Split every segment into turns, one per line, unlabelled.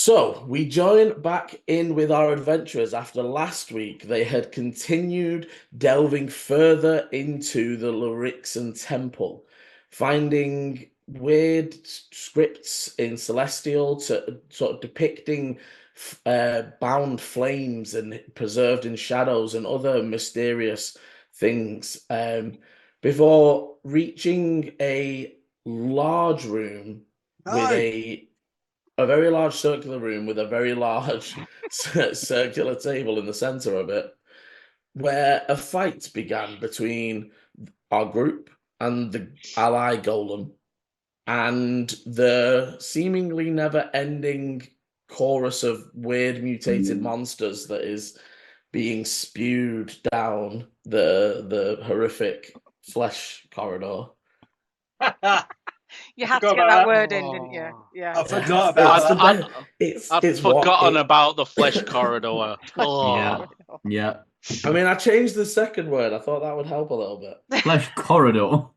So we join back in with our adventurers after last week. They had continued delving further into the Lorixan temple, finding weird scripts in Celestial to sort of depicting bound flames and preserved in shadows and other mysterious things. Before reaching a large room with a very large circular room with a very large circular table in the center of it, where a fight began between our group and the ally golem, and the seemingly never-ending chorus of weird mutated monsters that is being spewed down the horrific flesh corridor.
You had to get that word in, didn't you? Yeah.
I forgot about that.
It's
forgotten about the flesh corridor. Oh.
Yeah.
I mean, I changed the second word. I thought that would help a little bit.
Flesh corridor.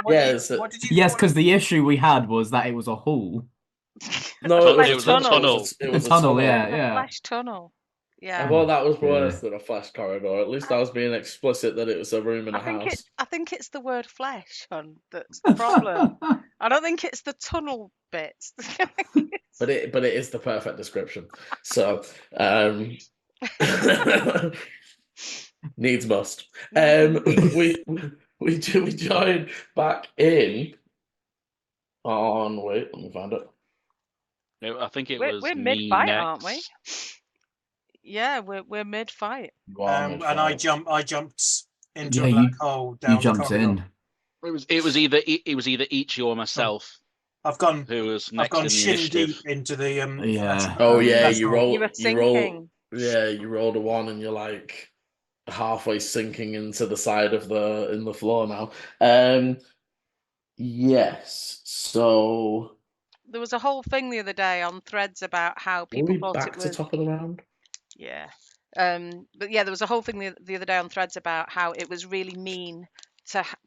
Yes,
because the issue we had was that it was a hall.
No,
it was a tunnel.
It was
a tunnel,
A
yeah.
flesh tunnel. Yeah.
I thought that was worse than a flesh corridor. At least I was being explicit that it was a room in a house.
I think it's the word flesh, hon, that's the problem. I don't think it's the tunnel bits.
But it is the perfect description. So needs must. We joined back in on let me find it.
I think
we're mid-fight, aren't we? Yeah, we're mid-fight.
And I jumped into a black hole down
you jumped
the corridor.
in.
It was either Ichi or myself.
I've gone
shin
deep into the
Oh yeah, you
were sinking.
You rolled a 1 and you're like halfway sinking into the side of the floor now. Yes. So
there was a whole thing the other day on Threads about how people thought
back
it was
to top of the round.
Yeah. But yeah, there was a whole thing the other day on Threads about how it was really mean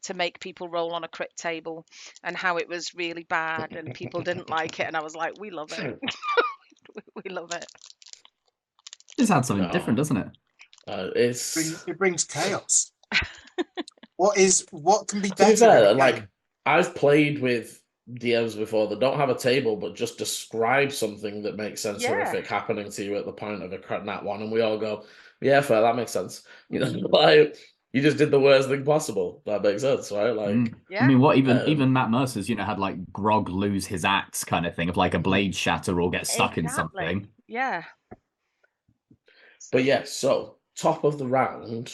to make people roll on a crit table, and how it was really bad and people didn't like it, and I was like, we love it. we love it.
Just had something different, doesn't it?
It brings chaos. What can be better?
To be fair, like I've played with DMs before that don't have a table but just describe something that makes sense horrific happening to you at the point of a nat 1, and we all go, yeah, fair, that makes sense. You know, like you just did the worst thing possible. That makes sense, right? Like,
I mean, what even Matt Mercer's, had like Grog lose his axe kind of thing, of like a blade shatter or get stuck in something.
Yeah.
But yeah, so top of the round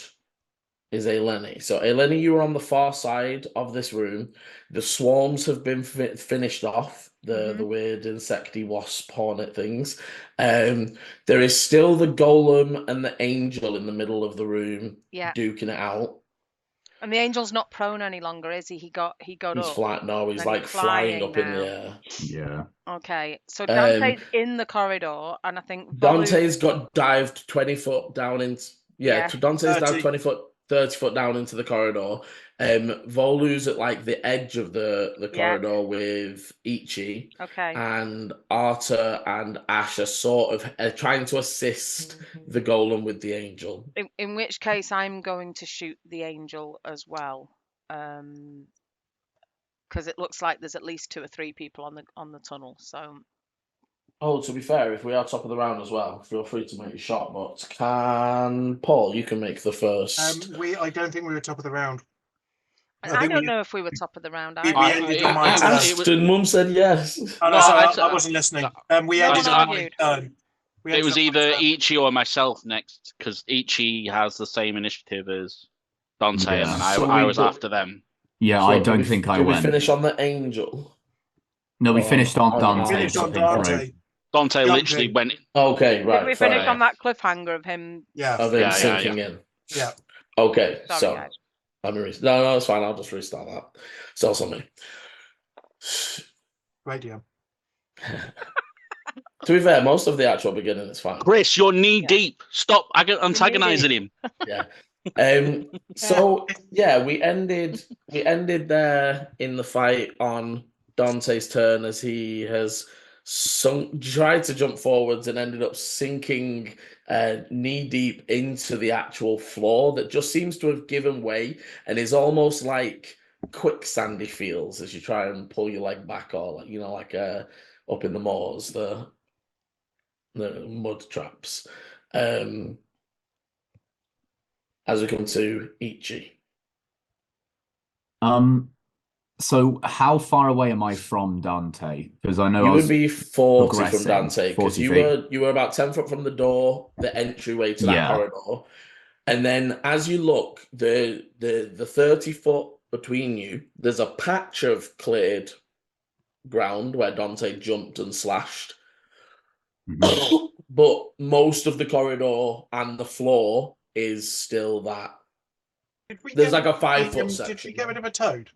is Eleni. So Eleni, you are on the far side of this room. The swarms have been finished off, the weird insecty wasp hornet things. There is still the golem and the angel in the middle of the room, duking it out.
And the angel's not prone any longer, is he? He got
He's
up.
flat. No, he's like flying up in the air.
Yeah.
Okay, so Dante's in the corridor, and I think
Dante's got dived 20 foot down into Dante's dived 20 foot. 30 foot down into the corridor. Volu's at like the edge of the corridor with Ichi.
Okay.
And Arta and Ash are sort of trying to assist the golem with the angel.
In which case, I'm going to shoot the angel as well. Because it looks like there's at least 2 or 3 people on the tunnel. So.
Oh, to be fair, if we are top of the round as well, feel free to make a shot. But Paul, you can make the first.
I don't think we were top of the round.
I don't know if we were top of the round.
We ended on my turn.
And Mum said yes.
Oh, no, I wasn't listening. We ended on my turn.
It was either Ichi or myself next, because Ichi has the same initiative as Dante, and I was after them.
Yeah, so I don't think I went.
Did we finish on the angel?
No, we finished on Dante.
We finished on Dante.
Dante literally went.
Okay, right.
Did we finish on that cliffhanger of him?
Yeah.
Of him sinking in.
Yeah.
Okay,
Sorry,
so
guys.
No, it's fine. I'll just restart that. So something.
Radio.
To be fair, most of the actual beginning is fine.
Chris, you're knee deep. Stop antagonizing him.
Yeah. So yeah, we ended there in the fight on Dante's turn as he has tried to jump forwards and ended up sinking knee deep into the actual floor that just seems to have given way and is almost like quicksandy feels as you try and pull your leg back, or like up in the moors, the mud traps. As we come to Ichi.
So how far away am I from Dante? Because I know
You
I
would
was
be 40 from
progressing,
Dante, because
40
you
feet.
were about 10 foot from the door, the entryway to that
Yeah.
corridor. And then as you look, the 30 foot between you, there's a patch of cleared ground where Dante jumped and slashed.
Mhm.
But most of the corridor and the floor is still that. There's like a 5 foot section.
Did we get rid of a toad?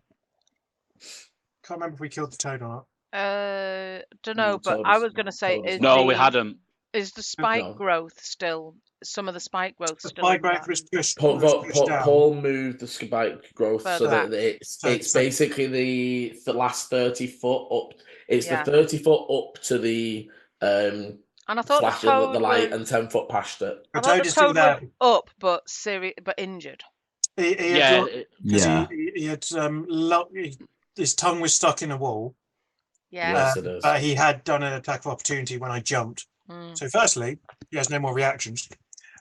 Can't remember if we killed the toad or not.
Don't know, but
Toad
I
is-
was going to say,
toad is
is
not-
No, we hadn't.
Is the spike
No.
growth still? Some of the spike growth
The
still in
spike growth
that?
was pushed
Paul,
down.
Paul moved the spike growth so
Further
that
back.
it's basically the last 30 foot up. It's
Yeah.
the 30 foot up to the
And I thought the
flashing the
toad
light
was.
and 10 foot past it.
I
The
thought
toad
the
is still
toad
there.
was up, but injured.
He had
Yeah,
lo-
Yeah.
he had his tongue was stuck in a wall.
Yeah.
Yes, it is.
But he had done an attack of opportunity when I jumped.
Mm.
So firstly, he has no more reactions.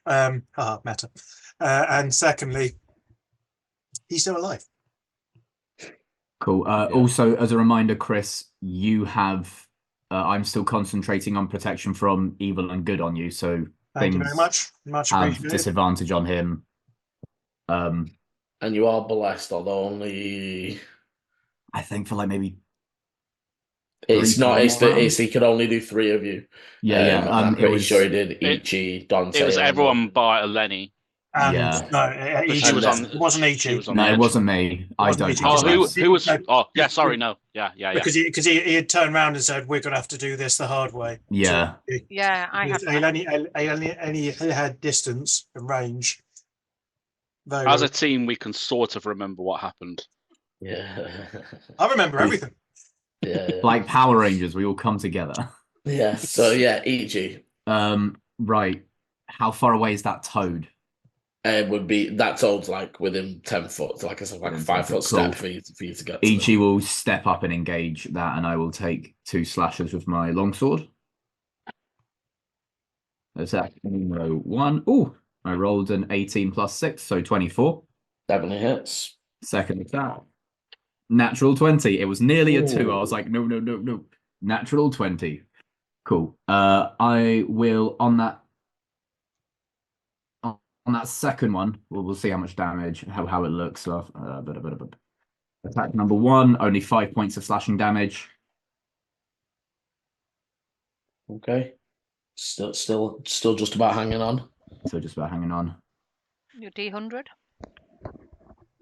Meta. And secondly, he's still alive.
Cool. Also, as a reminder, Chris, you have. I'm still concentrating on protection from evil and good on you, so
Thank you
things
very much. Much
have
appreciated.
disadvantage on him.
And you are blessed, although only
I think for like maybe.
it's
Three
not. It's
rounds?
he could only do 3 of you.
Yeah.
I'm
It
pretty
was.
sure he did Ichi, Dante.
It was
and-
everyone but Eleni.
And
Yeah.
no,
But
he
she was on.
it wasn't
She
Ichi.
was on
No,
the
it
edge.
wasn't me. I
wasn't
don't.
me,
Oh,
have
who was?
No.
Oh, yeah. Sorry, no. Yeah.
Because he had turned around and said, "We're going to have to do this the hard way."
Yeah.
Yeah, I had.
He had distance and range. Though
As a team, we can sort of remember what happened.
Yeah.
I remember everything.
Yeah.
Like Power Rangers, we all come together.
Yeah. So yeah, Ichi.
Right. How far away is that toad?
Would be that toad's like within 10 foot, like it's like a
Within
5
10
foot
foot, cool.
step for you to get to.
Ichi will step up and engage that, and I will take 2 slashes with my longsword. That's that. 1. Oh, I rolled an 18 plus 6, so 24.
70 hits.
Second attack. Natural 20. It was nearly a 2. I was
Ooh.
like, no. Natural 20. Cool. I will on that second one. We'll see how much damage, how it looks. Attack number 1, only 5 points of slashing damage.
Okay. Still just about hanging on.
So just about hanging on.
Your D100.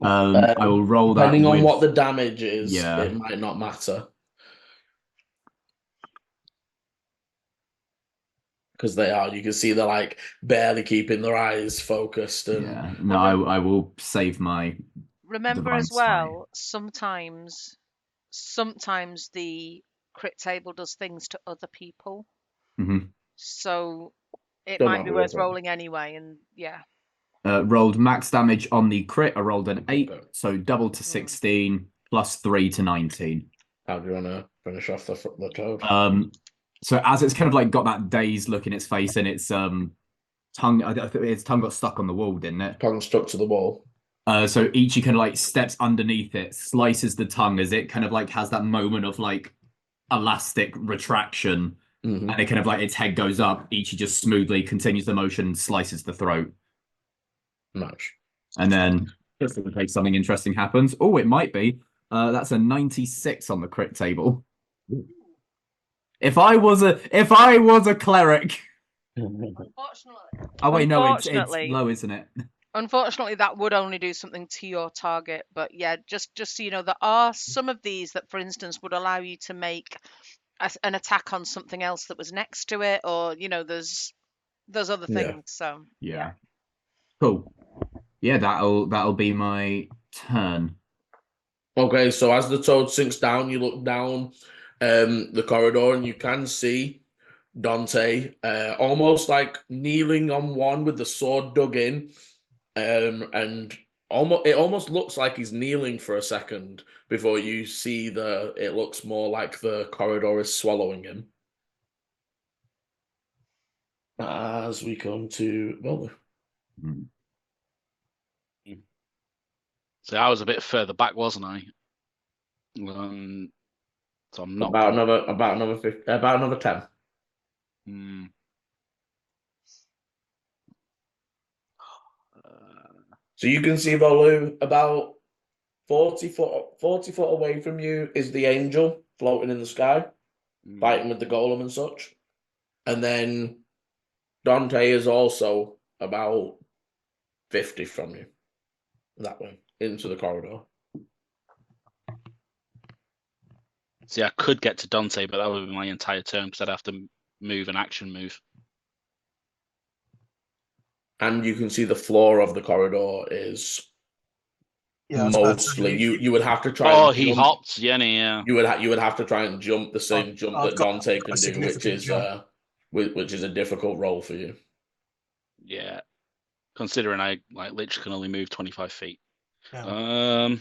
I will roll that.
Depending on
with-
what the damage is,
Yeah.
it might not matter. Because you can see they're like barely keeping their eyes focused. And
Yeah. No, I will save my.
Remember
Divine
as
Smite.
well, sometimes the crit table does things to other people.
Mhm.
So it
Don't
might
know
be
who
worth
it is.
rolling anyway. And yeah,
Rolled max damage on the crit. I rolled an 8,
Okay.
so double to 16 plus 3 to 19.
How do you want to finish off the toad?
So as it's kind of like got that dazed look in its face and its tongue, I think its tongue got stuck on the wall, didn't it?
Tongue stuck to the wall.
So Ichi kind of like steps underneath it, slices the tongue as it kind of like has that moment of like elastic retraction,
Mhm.
and it kind of like its head goes up. Ichi just smoothly continues the motion, slices the throat,
Nice.
and then just in case something interesting happens. Oh, it might be. That's a 96 on the crit table. If I was a cleric.
unfortunately,
Oh wait, no, it's
Unfortunately-
low, isn't it?
unfortunately, that would only do something to your target. But yeah, just so you know, there are some of these that, for instance, would allow you to make an attack on something else that was next to it, or there's other
Yeah.
things. So
Yeah. Cool. Yeah, that'll be my turn.
Okay, so as the toad sinks down, you look down the corridor, and you can see Dante almost like kneeling on one with the sword dug in, and it almost looks like he's kneeling for a second before you see it looks more like the corridor is swallowing him. As we come to Volvo.
So I was a bit further back, wasn't I? So I'm not
about another 10. So you can see Volu about 40 foot away from you is the angel floating in the sky, fighting with the golem and such. And then Dante is also about 50 from you. That way, into the corridor.
See, I could get to Dante, but that would be my entire turn because I'd have to move an action move.
And you can see the floor of the corridor is mostly you would have to try.
Oh, he hopped, yeah.
You would have to try and jump the same jump that Dante can do, which is a difficult roll for you.
Yeah, considering I literally can only move 25 feet.
Yeah.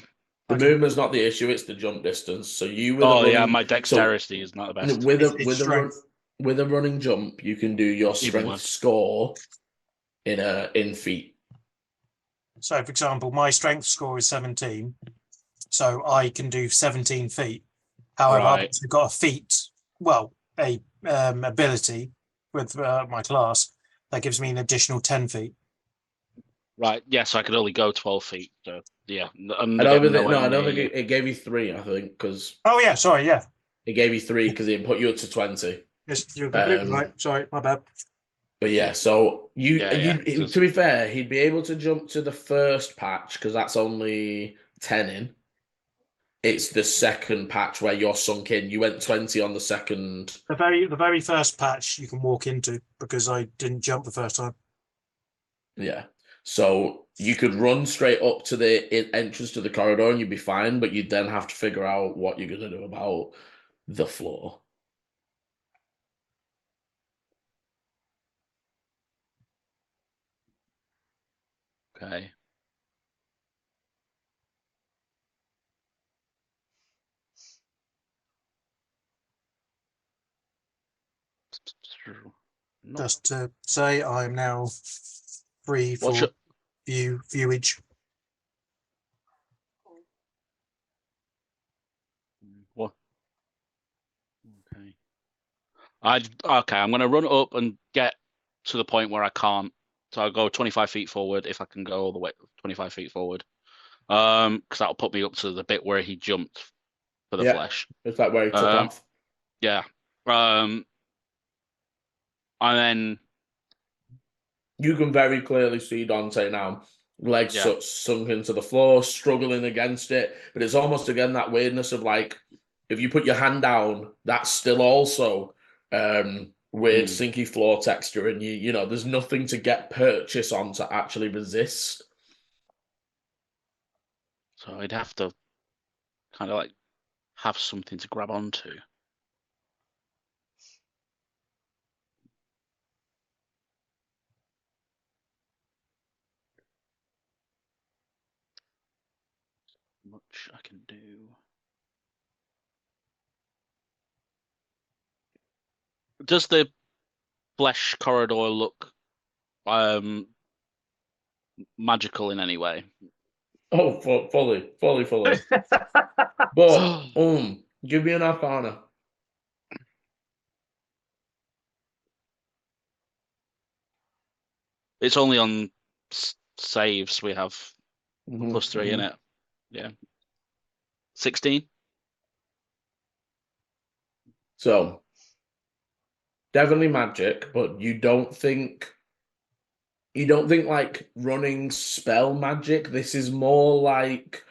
The movement's not the issue; it's the jump distance. So you with
my dexterity is not the best.
With a running jump, you can do your strength score in feet.
So, for example, my strength score is 17, so I can do 17 feet. However, I've also got a feat, a ability with my class that gives me an additional 10 feet.
Right. Yes, yeah, so I could only go 12 feet. So yeah.
I don't think it gave you 3. I think because.
Oh yeah, sorry, yeah.
It gave you 3 because it put you up to 20.
Yes, you're completely right. Sorry, my bad.
But yeah, so to be fair, he'd be able to jump to the first patch because that's only 10 in. It's the second patch where you're sunk in. You went 20 on the second.
The very first patch you can walk into because I didn't jump the first time.
Yeah. So you could run straight up to the entrance to the corridor and you'd be fine, but you'd then have to figure out what you're going to do about the floor.
Okay.
Just to say, I'm now free for viewage.
What? Okay. I'm going to run up and get to the point where I can't. So I'll go 25 feet forward if I can go all the way 25 feet forward. Because that'll put me up to the bit where he jumped for the flesh.
It's that where he took off.
Yeah. And then
you can very clearly see Dante now. Legs sunk into the floor, struggling against it. But it's almost again that weirdness of like, if you put your hand down, that's still also weird sinky floor texture, and you know there's nothing to get purchase on to actually resist.
So I'd have to kind of like have something to grab onto. Much I can do. Does the flesh corridor look magical in any way?
Oh, fully. But give me an Arcana.
It's only on saves we have +3 in it. Yeah. 16.
So definitely magic, but you don't think like running spell magic. This is more like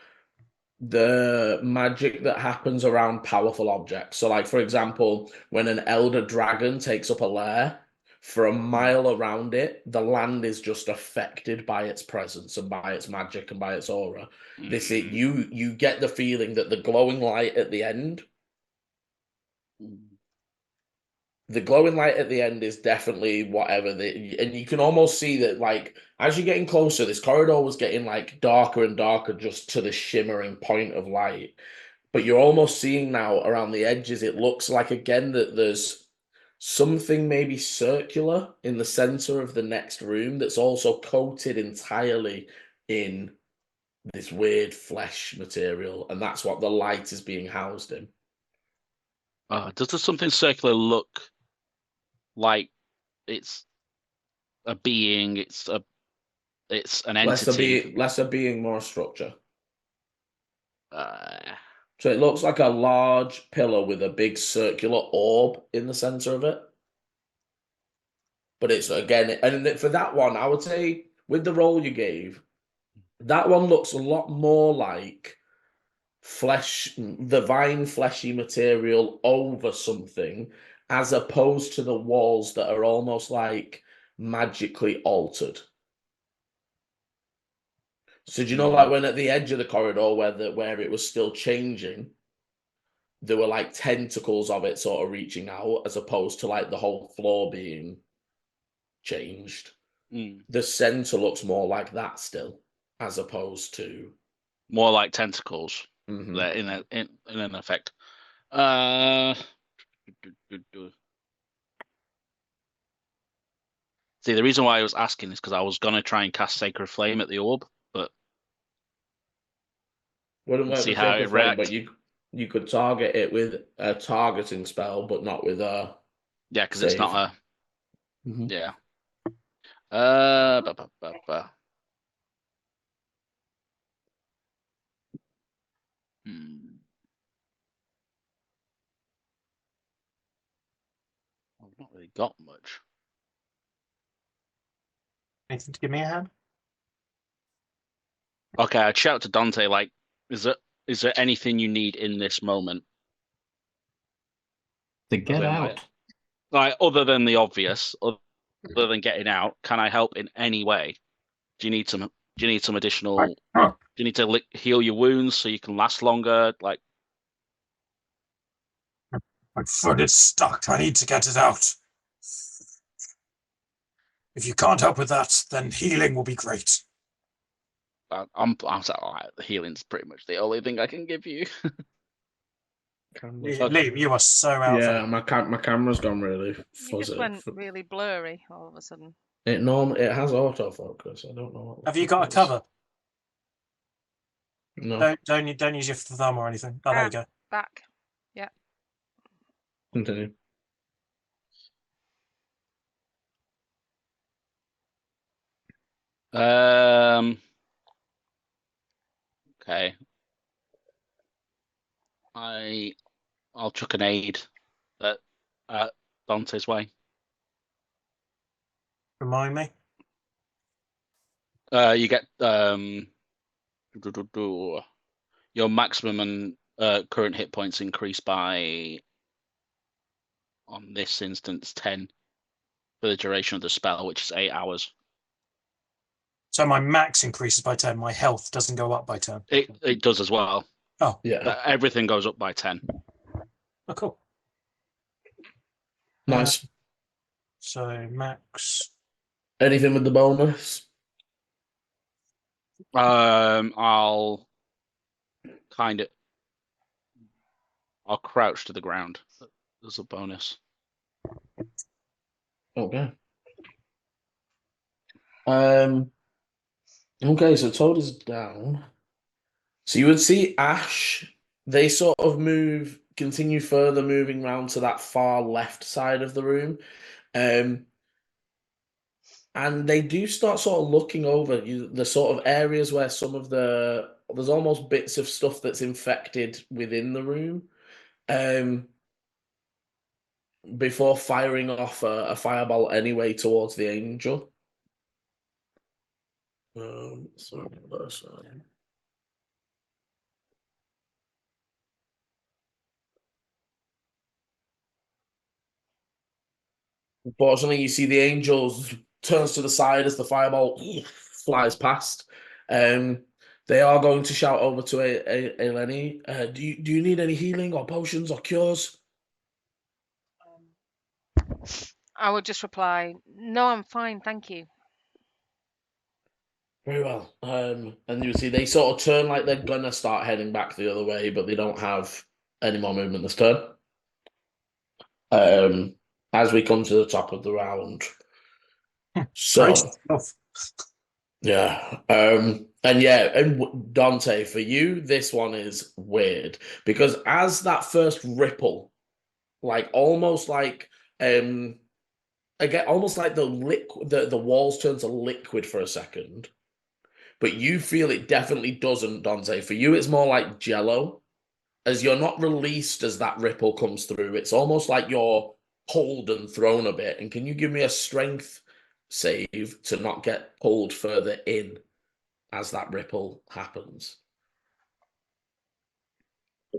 the magic that happens around powerful objects. So like, for example, when an elder dragon takes up a lair, for a mile around it, the land is just affected by its presence and by its magic and by its aura. You get the feeling that the glowing light at the end The glowing light at the end is definitely whatever, and you can almost see that, like, as you're getting closer, this corridor was getting like darker and darker just to the shimmering point of light. But you're almost seeing now around the edges, it looks like again that there's something maybe circular in the center of the next room that's also coated entirely in this weird flesh material, and that's what the light is being housed in.
Does the something circular look like it's a being? It's an entity.
Less a being, more a structure.
Uh,
So it looks like a large pillar with a big circular orb in the center of it. But it's, again, and for that one, I would say with the roll you gave, that one looks a lot more like flesh, the vine fleshy material over something, as opposed to the walls that are almost like magically altered. So do you know, like when at the edge of the corridor where it was still changing, there were like tentacles of it sort of reaching out, as opposed to like the whole floor being changed. The center looks more like that still, as opposed to
more like tentacles.
Mhm.
In an effect. See, the reason why I was asking is because I was gonna try and cast Sacred Flame at the orb, but
wouldn't work
see
with
how
Sacred
it
Flame,
reacts.
but you could target it with a targeting spell, but not with a
Yeah, because it's
save.
not a
Mhm.
yeah. I've not really got much.
Anything to give me a hand?
Okay, I'd shout to Dante, like, is there anything you need in this moment?
To get out.
Like, other than the obvious, other than getting out, can I help in any way? Do you need some additional? Do you need to heal your wounds so you can last longer? Like,
My foot is stuck. I need to get it out. If you can't help with that, then healing will be great.
I'm sorry, all right, healing's pretty much the only thing I can give you.
Liam, you are so out.
Yeah, my camera's gone really fuzzy.
You just went really blurry all of a sudden.
It has autofocus. I don't know what.
Have you got a cover?
No.
Don't use your thumb or anything. Oh, there you go.
Back. Yeah.
Continue.
Okay. I'll chuck an aid at Dante's way.
Remind me.
You get your maximum and current hit points increase by, on this instance, 10 for the duration of the spell, which is 8 hours.
So my max increases by 10. My health doesn't go up by 10.
It does as well.
Oh,
yeah.
But everything goes up by 10.
Oh, cool.
Nice.
So max.
Anything with the bonus?
I'll crouch to the ground as a bonus.
Okay. Okay, so Toad is down. So you would see Ash, they sort of continue further moving round to that far left side of the room. And they do start sort of looking over the sort of areas where there's almost bits of stuff that's infected within the room. Before firing off a fireball anyway towards the angel. Unfortunately, you see the angel turns to the side as the fireball flies past. They are going to shout over to Eleni. Do you need any healing or potions or cures?
I would just reply, "No, I'm fine, thank you."
Very well. And you see they sort of turn like they're gonna start heading back the other way, but they don't have any more movement this turn. As we come to the top of the round. So yeah. And Dante, for you, this one is weird because as that first ripple, like almost like again, almost like the walls turn to liquid for a second. But you feel it definitely doesn't, Dante. For you, it's more like Jello, as you're not released as that ripple comes through. It's almost like you're pulled and thrown a bit. And can you give me a strength save to not get pulled further in as that ripple happens?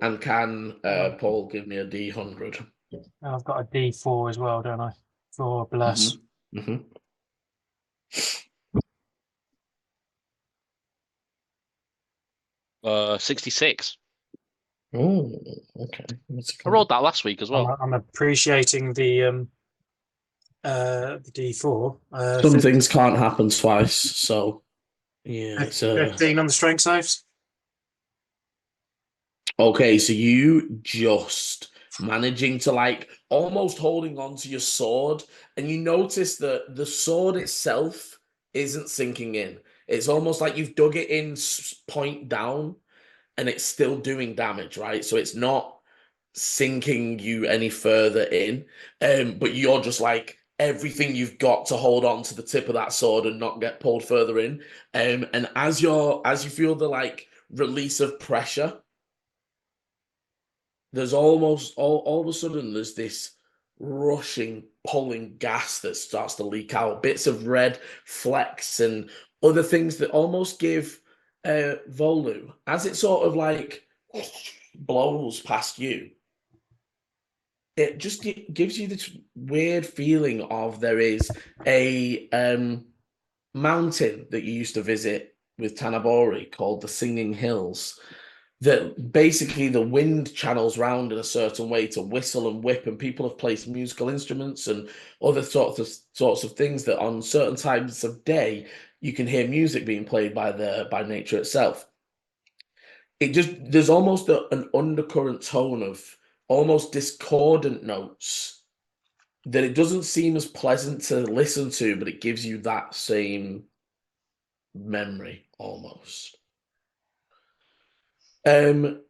And can Paul give me a D100?
I've got a D4 as well, don't I? For bless.
Mm-hmm.
66.
Oh, okay.
I rolled that last week as well.
I'm appreciating the D4.
Some things can't happen twice, so yeah. It's
15 on the strength saves.
Okay, so you just managing to like almost holding on to your sword, and you notice that the sword itself isn't sinking in. It's almost like you've dug it in point down, and it's still doing damage, right? So it's not sinking you any further in. But you're just like everything you've got to hold on to the tip of that sword and not get pulled further in. And as you feel the like release of pressure, there's almost all of a sudden there's this rushing, pulling gas that starts to leak out, bits of red flecks and other things that almost give Volu, as it sort of like blows past you, it just gives you this weird feeling of there is a mountain that you used to visit with Tanabori called the Singing Hills, that basically the wind channels round in a certain way to whistle and whip, and people have placed musical instruments and other sorts of things that on certain times of day you can hear music being played by nature itself. There's almost an undercurrent tone of almost discordant notes that it doesn't seem as pleasant to listen to, but it gives you that same memory almost.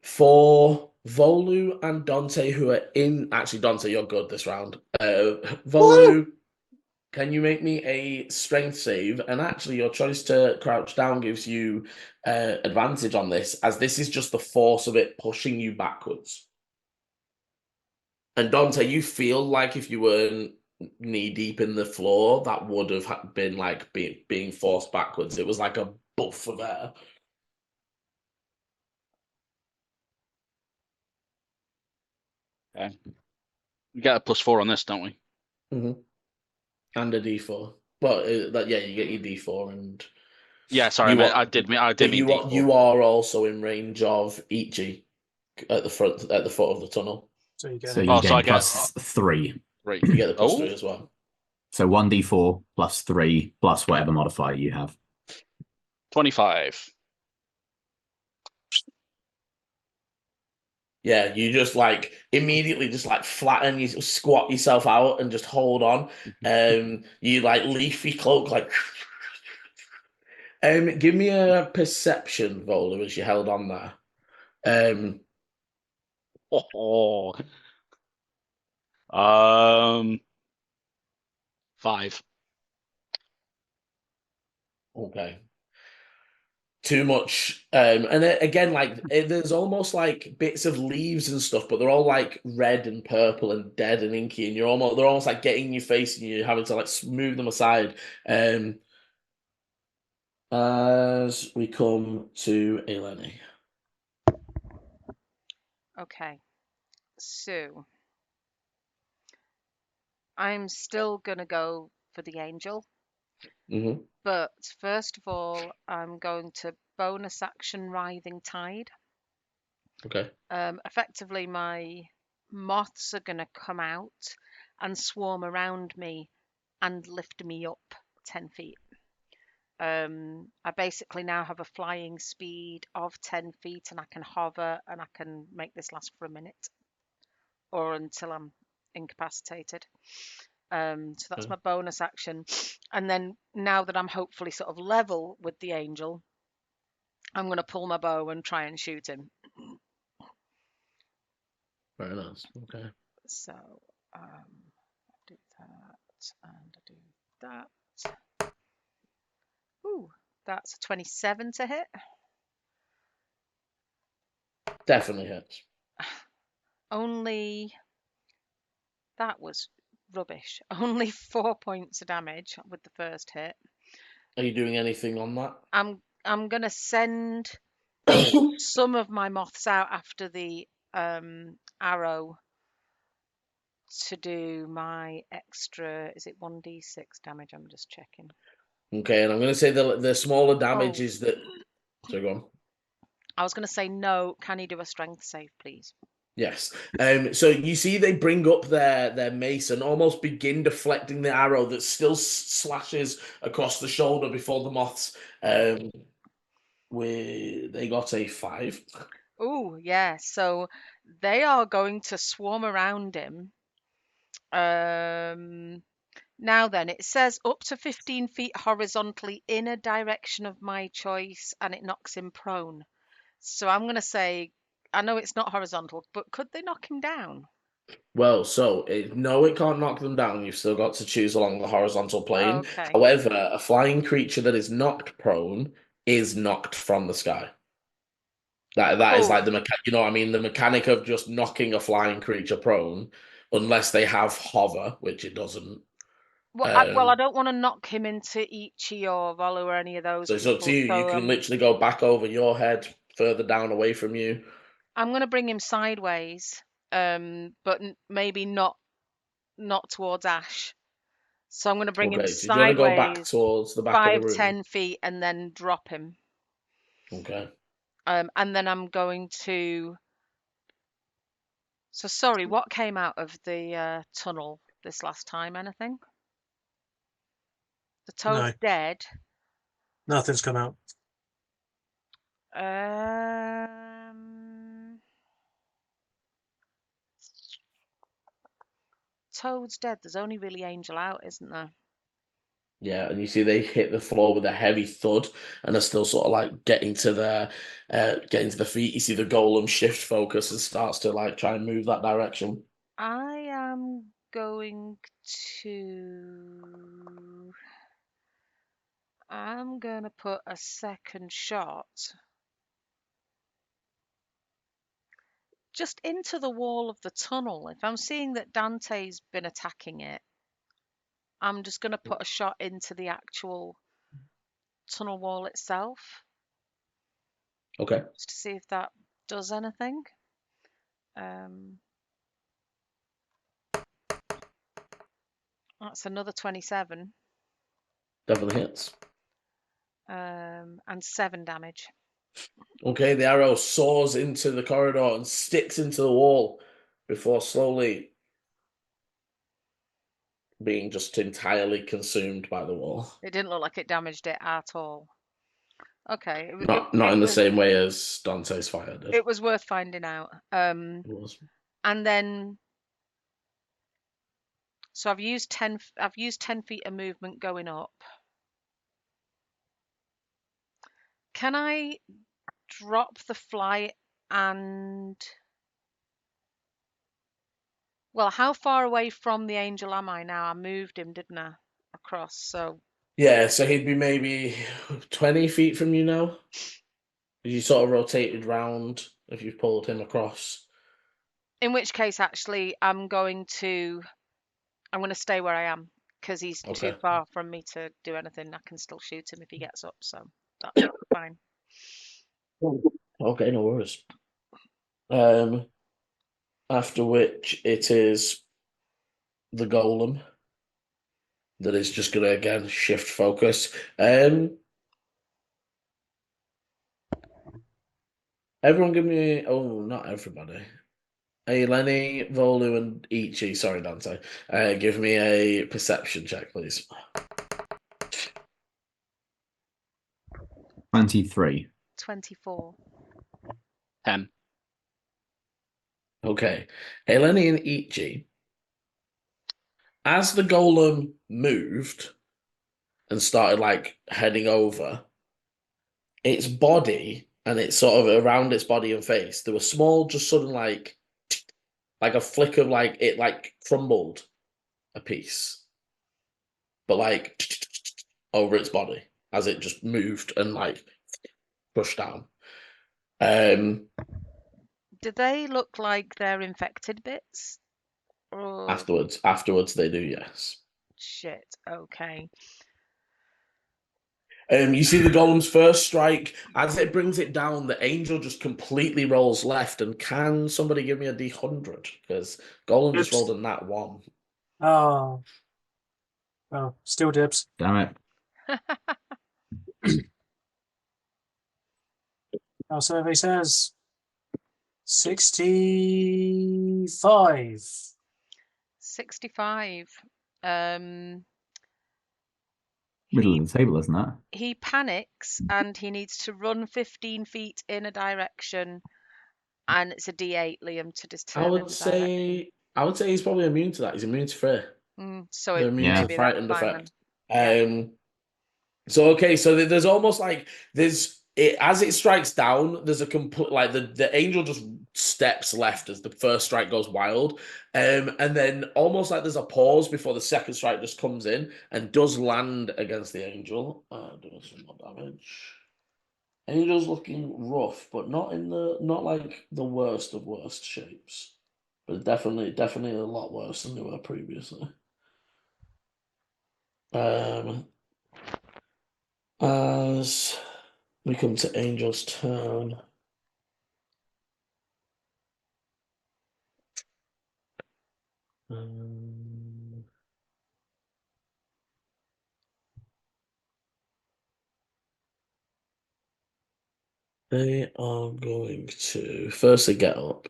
For Volu and Dante, who are in, actually Dante, you're good this round. Volu, can you make me a strength save? And actually, your choice to crouch down gives you advantage on this, as this is just the force of it pushing you backwards. And Dante, you feel like if you weren't knee deep in the floor, that would have been like being forced backwards. It was like a buff of air.
Okay. We get a +4 on this, don't we?
Mm-hmm. And a D4. But yeah, you get your D4 and
yeah. Sorry, I did mean D4.
You are also in range of Ichi at the foot of the tunnel.
So you get
So you gain plus 3.
Right.
You get the +3 as well.
So 1d4 plus 3 plus whatever modifier you have.
25.
Yeah, you just like immediately just like flatten, you squat yourself out and just hold on. You like leafy cloak like. Give me a perception, Vola, as you held on there.
5.
Okay. Too much. And again, like there's almost like bits of leaves and stuff, but they're all like red and purple and dead and inky, and they're almost like getting in your face, and you're having to like smooth them aside. As we come to Eleni.
Okay, so I'm still gonna go for the angel.
Mm-hmm.
But first of all, I'm going to bonus action Writhing Tide.
Okay.
Effectively, my moths are going to come out and swarm around me and lift me up 10 feet. I basically now have a flying speed of 10 feet, and I can hover, and I can make this last for a minute or until I'm incapacitated. So that's my bonus action. And then now that I'm hopefully sort of level with the angel, I'm going to pull my bow and try and shoot him.
Very nice. Okay.
So I do that and I do that. Ooh, that's a 27 to hit.
Definitely hits.
Only that was rubbish. Only 4 points of damage with the first hit.
Are you doing anything on that?
I'm gonna send some of my moths out after the arrow to do my extra. Is it 1d6 damage? I'm just checking.
Okay, and I'm going to say the smaller damage is that. So go on.
I was going to say no. Can you do a strength save, please?
Yes. So you see they bring up their mace and almost begin deflecting the arrow that still slashes across the shoulder before the moths. They got a 5.
Oh, yeah. So they are going to swarm around him. Now then, it says up to 15 feet horizontally in a direction of my choice, and it knocks him prone. So I'm going to say, I know it's not horizontal, but could they knock him down?
Well, so no, it can't knock them down. You've still got to choose along the horizontal plane.
Okay.
However, a flying creature that is knocked prone is knocked from the sky. That is like
Cool.
you know what I mean? The mechanic of just knocking a flying creature prone, unless they have hover, which it doesn't.
Well, I don't want to knock him into Ichi or Volu or any of those
So it's up to
people.
you. You
So
can literally go back over your head, further down away from you.
I'm going to bring him sideways, but maybe not towards Ash. So I'm going to bring him
Okay, so do you want to go back
sideways
towards the back of the room?
10 feet and then drop him.
Okay.
And then I'm going to. So sorry, what came out of the tunnel this last time? Anything? The toad's dead.
Nothing's come out.
Toad's dead. There's only really Angel out, isn't there?
Yeah, and you see they hit the floor with a heavy thud and are still sort of like getting to their feet. You see the golem shift focus and starts to like try and move that direction.
I am going to. I'm gonna put a second shot just into the wall of the tunnel. If I'm seeing that Dante's been attacking it, I'm just gonna put a shot into the actual tunnel wall itself.
Okay.
Just to see if that does anything. That's another 27.
Definitely hits.
And 7 damage.
Okay, the arrow soars into the corridor and sticks into the wall before slowly being just entirely consumed by the wall.
It didn't look like it damaged it at all. Okay.
Not in the same way as Dante's fire did.
It was worth finding out.
It was.
And then, so I've used 10 feet of movement going up. Can I drop the fly and, well, how far away from the angel am I now? I moved him, didn't I? Across, so.
Yeah, so he'd be maybe 20 feet from you now. You sort of rotated round if you've pulled him across.
In which case, actually, I'm going to stay where I am because he's too far from me to do anything. I can still shoot him if he gets up, so that's fine.
Okay, no worries. After which it is the golem that is just going to again shift focus. Everyone give me. Oh, not everybody. Eleni, Volu, and Ichi. Sorry, Dante. Give me a perception check, please.
23.
24.
10.
Okay. Eleni and Ichi. As the golem moved and started like heading over, its body and it's sort of around its body and face, there was small, just sudden like a flick of like it like crumbled a piece, but like over its body as it just moved and like pushed down.
Do they look like they're infected bits? Or
Afterwards they do, yes.
shit. Okay.
You see the golem's first strike. As it brings it down, the angel just completely rolls left. And can somebody give me a D100? Because golem just
Oops.
rolled a nat 1.
Oh. Oh, still dibs.
Damn it.
Our survey says 65.
65.
Middle of the table, isn't that?
He panics and he needs to run 15 feet in a direction, and it's a D8, Liam, to
I
determine
would
the direction.
say he's probably immune to that. He's immune to fear.
So
They're
it
immune to
maybe that's
frightened
fine
effect.
then.
So okay, so there's almost like there's it as it strikes down. There's a complete like the angel just steps left as the first strike goes wild, and then almost like there's a pause before the second strike just comes in and does land against the angel. Does some more damage. Angel's looking rough, but not like the worst of worst shapes, but definitely a lot worse than they were previously. As we come to Angel's turn. They are going to firstly get up.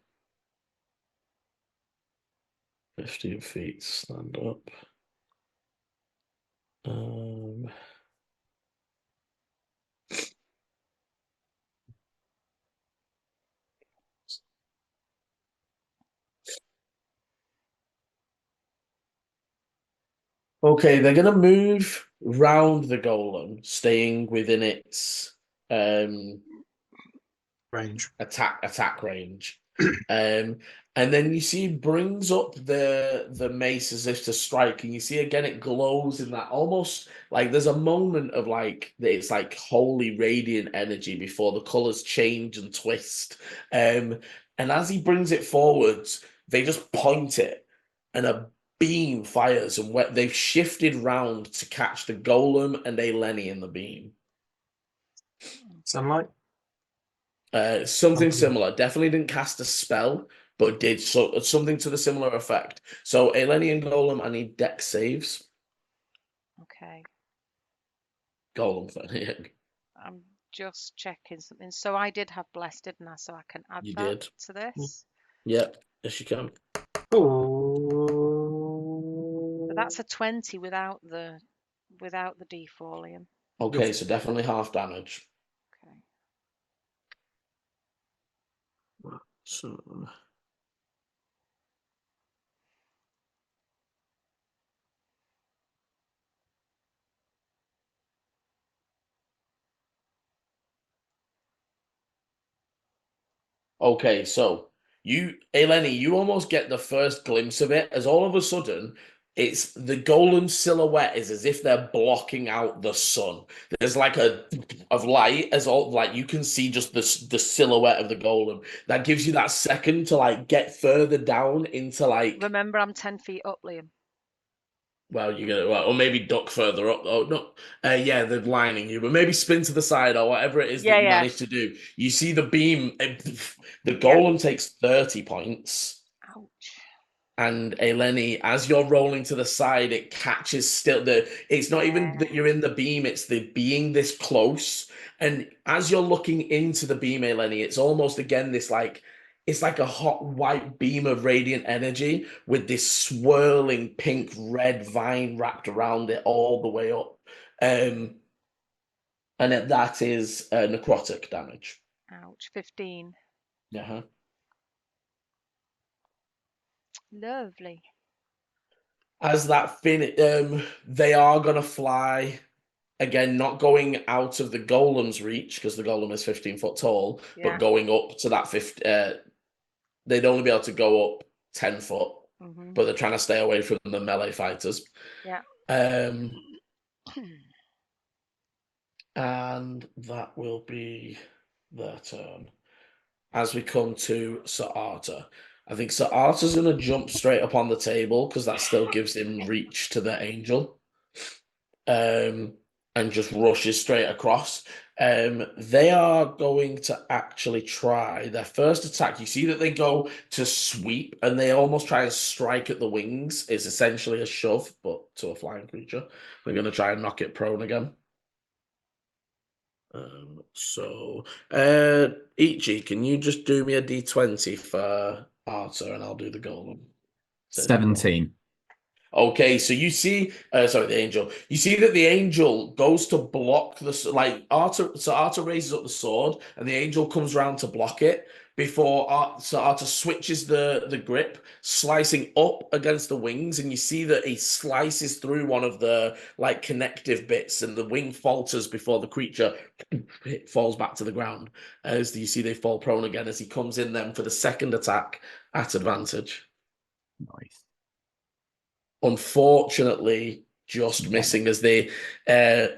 15 feet, stand up. Okay, they're gonna move round the golem, staying within its
Range.
attack range. And then you see it brings up the mace as if to strike, and you see again it glows in that almost like there's a moment of like it's like holy radiant energy before the colors change and twist. And as he brings it forwards, they just point it, and a beam fires, and they've shifted round to catch the golem and Eleni in the beam.
Sunlight.
Something
Okay.
similar. Definitely didn't cast a spell, but did something to the similar effect. So Eleni and Golem, I need dex saves.
Okay.
Golem for
I'm just checking something. So I did have blessed, didn't I? So I can add
You
that
did.
to this.
Yep, yes you can.
Oh.
But that's a 20 without the D4, Liam.
Okay, so definitely half damage.
Okay.
So okay, so Eleni, you almost get the first glimpse of it as all of a sudden it's the golem silhouette is as if they're blocking out the sun. There's like a of light as all like you can see just the silhouette of the golem. That gives you that second to like get further down into like
Remember, I'm 10 feet up, Liam.
well, you're gonna or maybe duck further up. Oh no, yeah, they're lining you, but maybe spin to the side or whatever it is that you manage to do. You see the beam. The golem takes 30 points.
Ouch.
And Eleni, as you're rolling to the side, it catches still it's not even that you're in the beam, it's the being this close. And as you're looking into the beam, Eleni, it's almost again this like it's like a hot white beam of radiant energy with this swirling pink red vine wrapped around it all the way up. And that is necrotic damage.
Ouch. 15.
Yeah.
Lovely.
As that they are gonna fly again, not going out of the golem's reach because the golem is 15 foot tall,
Yeah.
but going up to that 50. They'd only be able to go up 10 foot, but they're trying to stay away from the melee fighters.
Yeah.
And that will be their turn. As we come to Sir Arthur, I think Sir Arthur's going to jump straight up on the table because that still gives him reach to the angel. And just rushes straight across. They are going to actually try their first attack. You see that they go to sweep and they almost try and strike at the wings. It's essentially a shove, but to a flying creature. They're going to try and knock it prone again. Ichi, can you just do me a d20 for Arthur and I'll do the golem?
17.
Okay, so you see, the angel. You see that the angel goes to block Arthur raises up the sword, and the angel comes around to block it before Arthur switches the grip, slicing up against the wings, and you see that he slices through one of the connective bits, and the wing falters before the creature falls back to the ground. As you see, they fall prone again as he comes in then for the second attack at advantage.
Nice.
Unfortunately, just missing as they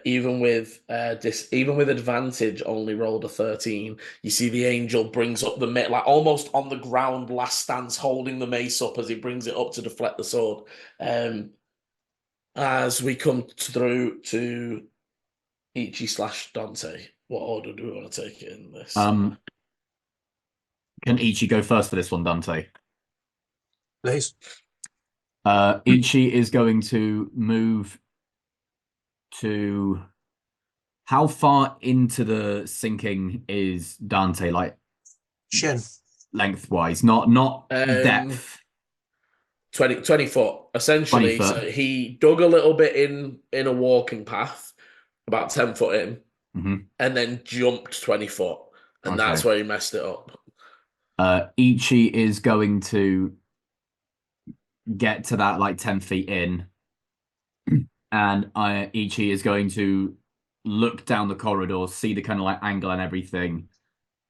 even with advantage only rolled a 13. You see the angel brings up the almost on the ground, last stance, holding the mace up as he brings it up to deflect the sword. As we come through to Ichi/Dante, what order do we want to take it in this?
Can Ichi go first for this one, Dante?
Please.
Ichi is going to move to... How far into the sinking is Dante,
Shin.
lengthwise, not depth?
20 foot, essentially.
20 foot.
So he dug a little bit in a walking path, about 10 foot in, and then jumped 20 foot. And that's where he messed it up.
Ichi is going to get to that 10 feet in, and Ichi is going to look down the corridor, see the kind of angle and everything,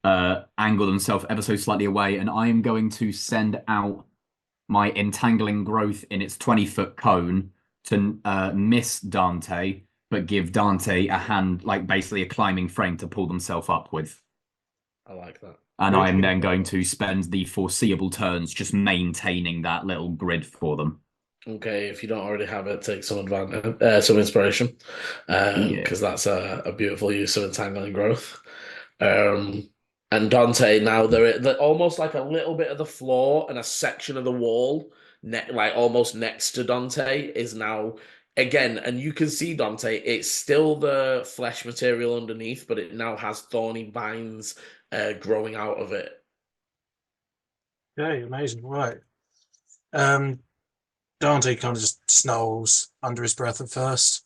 angle themselves ever so slightly away, and I am going to send out my entangling growth in its 20-foot cone to miss Dante, but give Dante a hand, basically a climbing frame to pull themselves up with.
I like that.
And I am then going to spend the foreseeable turns just maintaining that little grid for them.
Okay, if you don't already have it, take some advantage, some inspiration, because that's a beautiful use of entangling growth. And Dante, now they're almost like a little bit of the floor and a section of the wall, almost next to Dante, is now again, and you can see Dante. It's still the flesh material underneath, but it now has thorny vines growing out of it.
Okay, amazing. Right. Dante kind of just snarls under his breath at first,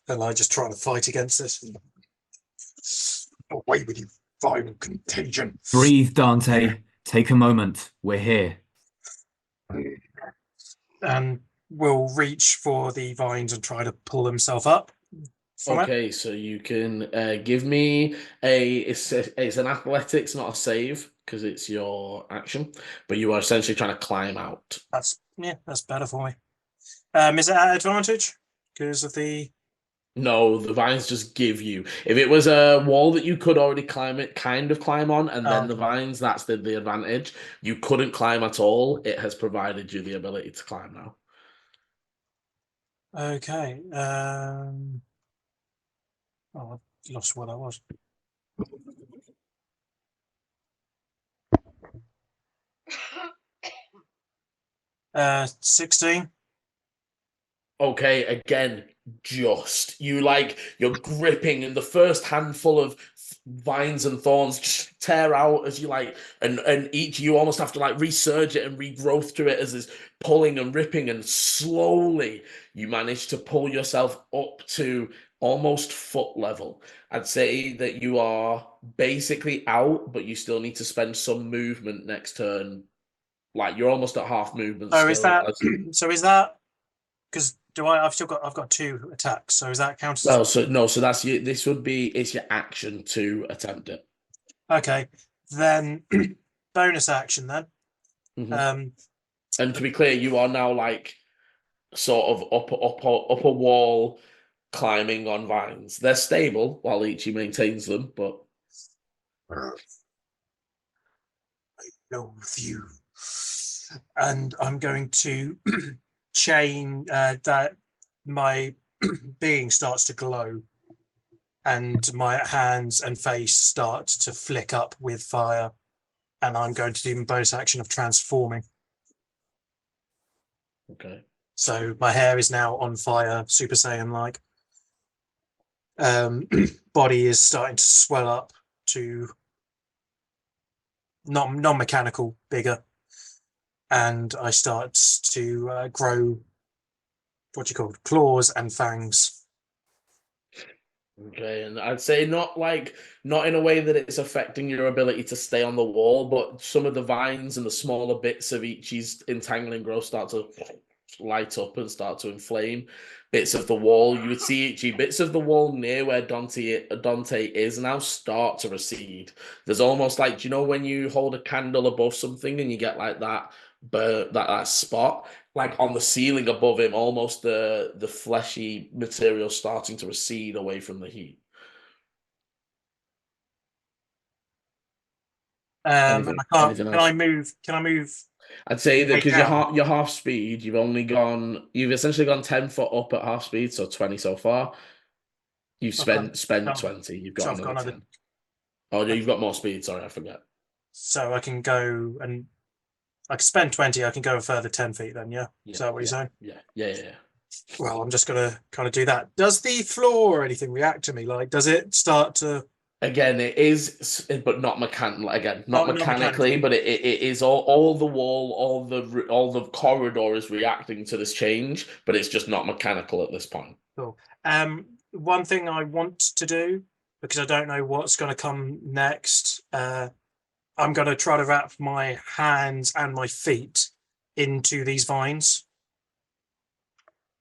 and just trying to fight against this. Away with you, vile contagion.
Breathe, Dante. Take a moment. We're here.
And will reach for the vines and try to pull himself up.
Okay, so you can give me it's an athletics, not a save, because it's your action, but you are essentially trying to climb out.
That's better for me. Is it at advantage because of the?
No, the vines just give you. If it was a wall that you could already climb on, and then the vines, that's the advantage. You couldn't climb at all. It has provided you the ability to climb now.
Okay. I lost what that was. 16.
Okay, again, you're gripping, and the first handful of vines and thorns just tear out as you and each you almost have to resurge it and regrowth through it as it's pulling and ripping, and slowly you manage to pull yourself up to almost foot level. I'd say that you are basically out, but you still need to spend some movement next turn. You're almost at half movement
Oh,
still.
is that so? Is that because I've got 2 attacks? So is that counted?
No, so that's you. This would be it's your action to attempt it.
Okay, then bonus action then.
Mhm. And to be clear, you are now sort of upper wall climbing on vines. They're stable while Ichi maintains them, but
I loathe you, and I'm going to chain that my being starts to glow, and my hands and face start to flick up with fire, and I'm going to do my bonus action of transforming.
okay.
So my hair is now on fire, Super Saiyan like. Body is starting to swell up to non-mechanical, bigger, and I start to grow claws and fangs.
Okay, and I'd say not in a way that it's affecting your ability to stay on the wall, but some of the vines and the smaller bits of Ichi's entangling growth start to light up and start to inflame. Bits of the wall, you would see Ichi, bits of the wall near where Dante is now start to recede. There's almost when you hold a candle above something and you get that spot, on the ceiling above him, almost the fleshy material starting to recede away from the heat.
Anything else? Can I move?
I'd say that because you're half speed, you've essentially gone 10 foot up at half speed, so 20 so far. You've spent 20. You've got another 10. Oh, you've got more speed. Sorry, I forget.
So I can go and I can spend 20. I can go a further 10 feet. Then, yeah. Is that what you're saying?
Yeah.
Well, I'm just gonna kind of do that. Does the floor or anything react to me? Does it start to?
Again, it is, but not mechanical. Again, not mechanically, but it is all the wall, all the corridor is reacting to this change, but it's just not mechanical at this point.
Cool. One thing I want to do, because I don't know what's going to come next, I'm going to try to wrap my hands and my feet into these vines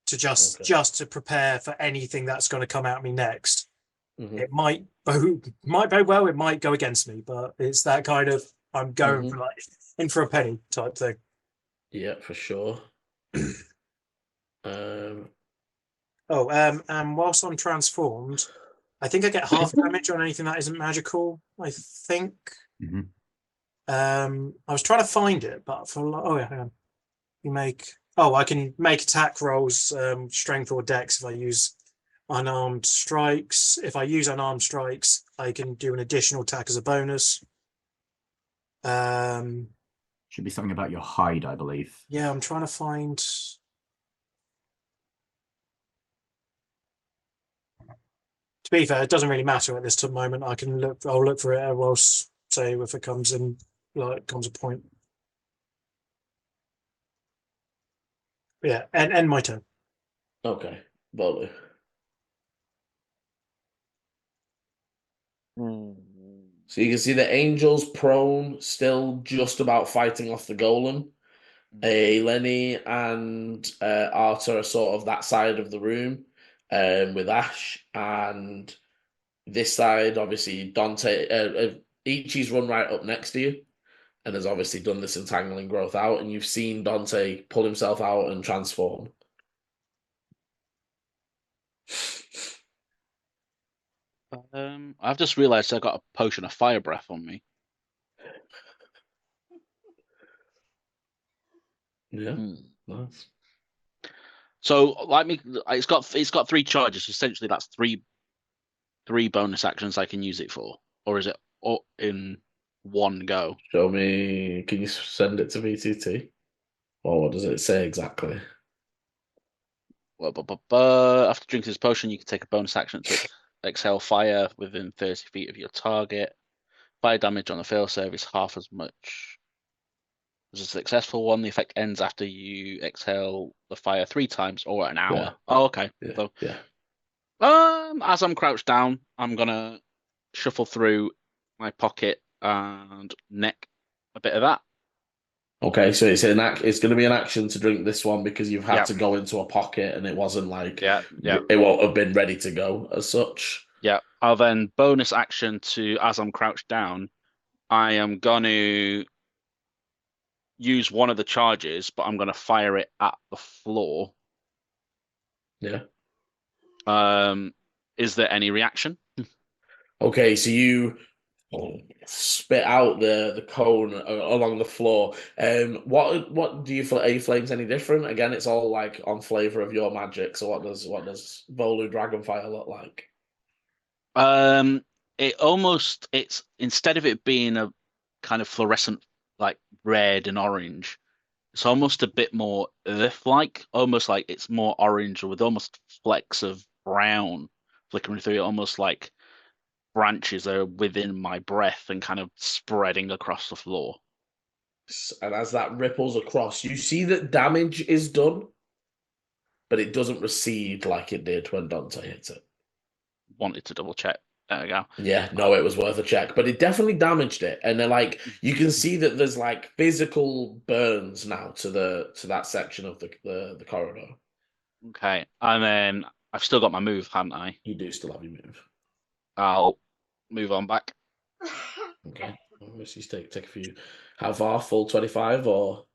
to just to prepare for anything that's going to come at me next. Mm-hmm. It might bode well, it might go against me, but it's that kind of I'm going for in for a penny type thing.
Yeah, for sure.
And whilst I'm transformed, I think I get half damage on anything that isn't magical. I think.
Mm-hmm.
I was trying to find it, but hang on. I can make attack rolls, strength or dex if I use unarmed strikes. If I use unarmed strikes, I can do an additional attack as a bonus.
Should be something about your hide, I believe.
Yeah, I'm trying to find. To be fair, it doesn't really matter at this moment. I'll look for it. I will say if it comes in, comes a point. Yeah, and end my turn.
Okay, lovely. So you can see the angels prone, still just about fighting off the golem. Lenny and Arta are sort of that side of the room with Ash, and this side, obviously, Dante. Ichi's run right up next to you and has obviously done this entangling growth out, and you've seen Dante pull himself out and transform.
I've just realised I got a potion of fire breath on me.
Yeah, nice.
So, it's got 3 charges. Essentially, that's three bonus actions I can use it for, or is it all in one go?
Show me. Can you send it to VTT? Or what does it say exactly?
After drinking this potion, you can take a bonus action to exhale fire within 30 feet of your target. Fire damage on a fail save is half as much as a successful one. The effect ends after you exhale the fire 3 times or an hour.
Yeah.
Oh, okay.
Yeah.
So,
yeah.
as I'm crouched down, I'm gonna shuffle through my pocket and neck a bit of that.
Okay, so it's going to be an action to drink this one because you've had
Yeah.
to go into a pocket and it wasn't like
Yeah.
it won't have been ready to go as such.
Yeah. I'll then bonus action to, as I'm crouched down, I am gonna use one of the charges, but I'm gonna fire it at the floor.
Yeah.
Is there any reaction?
Okay, so you spit out the cone along the floor. What do you feel? Are your flames any different? Again, it's all like on flavor of your magic. So what does Volu Dragonfire look like?
It's instead of it being a kind of fluorescent like red and orange, it's almost a bit more earth-like, almost like it's more orange with almost flecks of brown flickering through it, almost like branches are within my breath and kind of spreading across the floor.
And as that ripples across, you see that damage is done, but it doesn't recede like it did when Dante hit it.
Wanted to double check. There we go.
Yeah, no, it was worth a check, but it definitely damaged it. And then, like, you can see that there's like physical burns now to that section of the corridor.
Okay, and then I've still got my move, haven't I?
You do still have your move.
I'll move on back.
Okay, let's just take a few. How far? Full 25 or?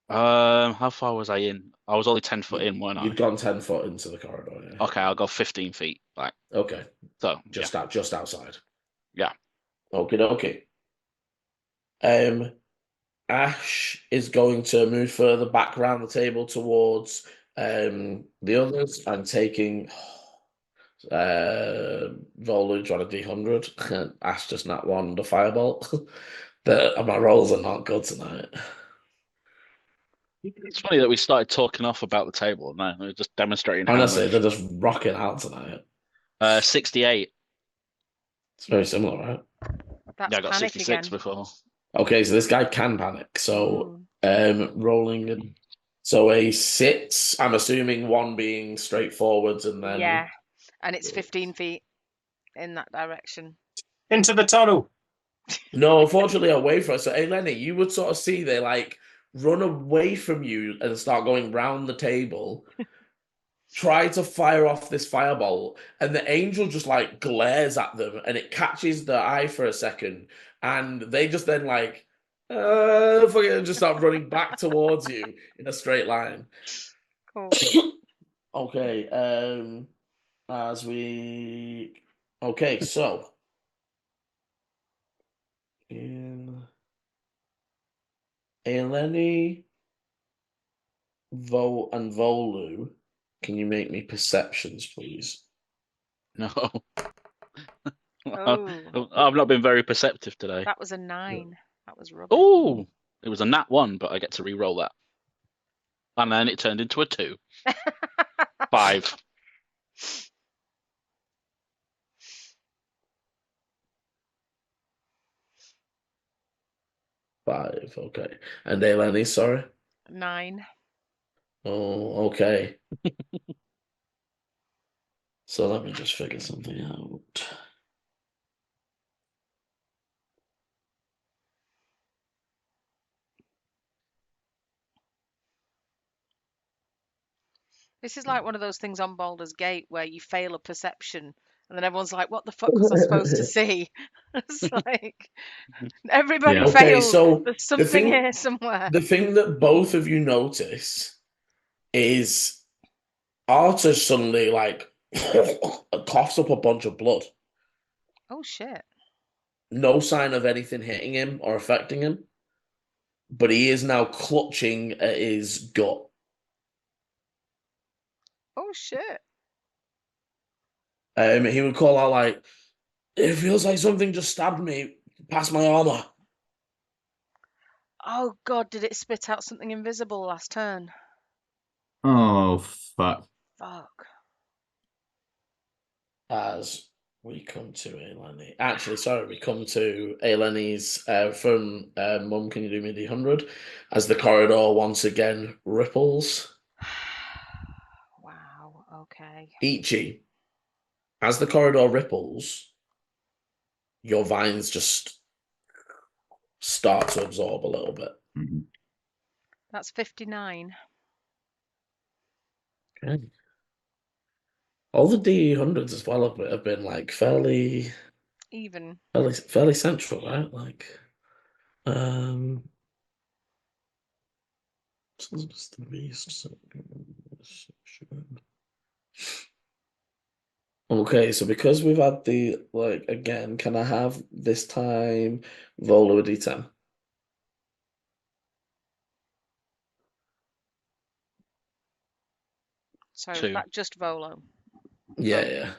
How far was I in? I was only 10 foot in, weren't I?
You'd gone 10 foot into the corridor. Yeah.
Okay, I'll go 15 feet back.
Okay,
So
just outside.
Yeah.
Okay. Ash is going to move further back around the table towards the others and taking Volu trying to D100. Ash just not one the firebolt. My rolls are not good tonight.
It's funny that we started talking off about the table and then we're just demonstrating
Honestly,
how
they're just rocking out tonight.
68.
It's very similar, right?
That's
Yeah, I got
panic
66
again.
before.
Okay, so this guy can panic. So rolling so a 6, I'm assuming one being straightforwards and then
Yeah, and it's 15 feet in that direction.
Into the tunnel.
No, unfortunately away from us. So hey Lenny, you would sort of see they like run away from you and start going round the table, try to fire off this fireball, and the angel just like glares at them and it catches their eye for a second, and they just then like just start running back towards you in a straight line.
Cool.
Okay, so in Eleni, and Volu, can you make me perceptions, please?
No.
Oh,
I've not been very perceptive today.
that was a 9. That was rubbish.
Oh, it was a nat 1, but I get to re-roll that. And then it turned into a 2. 5.
Five, okay. And Eleni, sorry?
9.
Oh, okay. So let me just figure something out.
This is like one of those things on Baldur's Gate where you fail a perception and then everyone's like, what the fuck was I supposed to see? It's like everybody
Yeah.
Okay,
failed.
so
There's something here somewhere.
the thing that both of you notice is Arta suddenly like coughs up a bunch of blood.
Oh shit.
No sign of anything hitting him or affecting him, but he is now clutching at his gut.
Oh shit.
He would call out like, "It feels like something just stabbed me past my armor."
Oh god, did it spit out something invisible last turn?
Oh fuck.
Fuck.
As we come to Eleni. Actually, sorry, we come to Eleni's from Mum, can you do me the 100? As the corridor once again ripples.
Wow. Okay.
Ichi, as the corridor ripples, your vines just start to absorb a little bit.
Mhm.
That's 59.
Okay. All the D100s as well have been like fairly
Even.
central, right? Like, just the beast. Okay, so because we've had the like again, can I have this time Volo a D10?
So is
2.
that just Volo?
Yeah, yeah.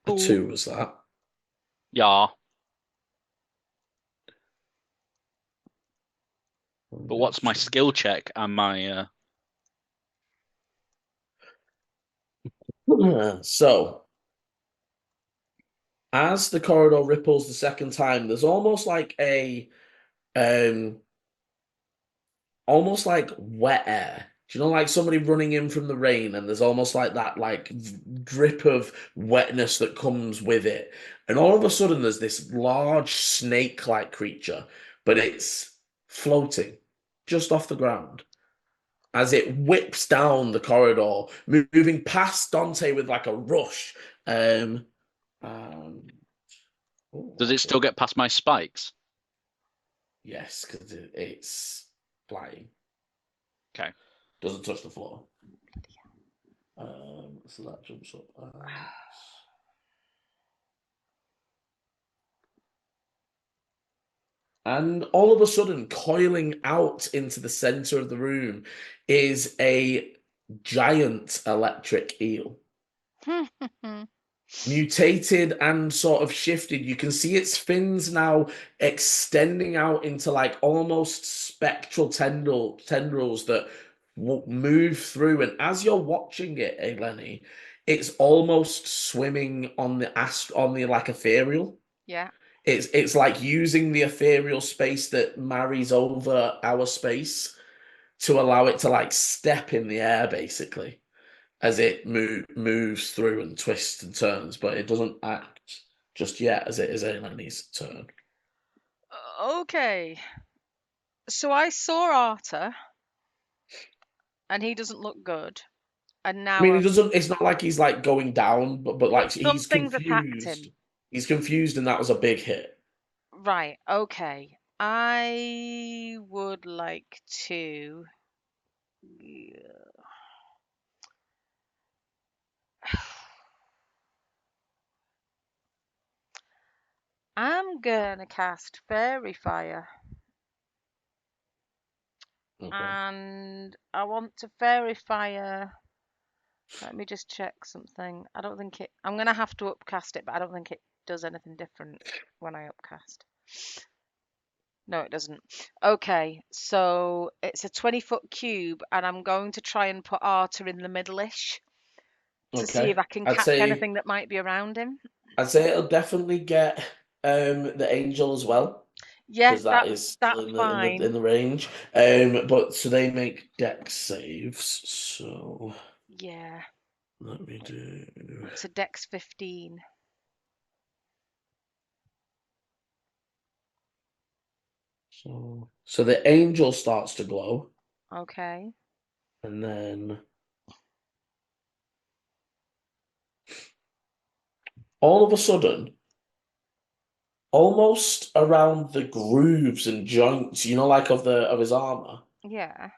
A
Ooh.
2 was that.
Yeah. But what's my skill check and my
So as the corridor ripples the second time, there's almost like wet air. Do you know, like somebody running in from the rain, and there's almost like that, like drip of wetness that comes with it. And all of a sudden, there's this large snake-like creature, but it's floating just off the ground as it whips down the corridor, moving past Dante with like a rush. Um, oh,
does it still get past my spikes?
Yes, because it's flying.
Okay.
Doesn't touch the floor. So that jumps up. And all of a sudden, coiling out into the center of the room is a giant electric eel. Mutated and sort of shifted. You can see its fins now extending out into like almost spectral tendrils that move through. And as you're watching it, Eleni, it's almost swimming on the like ethereal.
Yeah.
It's like using the ethereal space that marries over our space to allow it to like step in the air, basically, as it moves through and twists and turns, but it doesn't act just yet as it is Eleni's turn.
Okay. So I saw Arta, and he doesn't look good. And
I mean,
now
he doesn't. It's not like he's like going down, but like he's
something's attacked
confused.
him.
He's confused, and that was a big hit.
Right. Okay. I would like to. I'm gonna cast Fairy Fire,
Okay.
and I want to Fairy Fire. Let me just check something. I don't think it. I'm gonna have to upcast it, but I don't think it does anything different when I upcast. No, it doesn't. Okay, so it's a 20-foot cube, and I'm going to try and put Arta in the middle-ish to see if
Okay.
I can catch anything that might be around him.
I'd say it'll definitely get the angel as well.
Yeah,
Because that is
that's
in
fine.
the range. But so they make dex saves. So
Yeah,
let me do.
it's a Dex 15.
So the angel starts to glow,
Okay.
and then all of a sudden, almost around the grooves and joints, you know, like of his armor,
Yeah.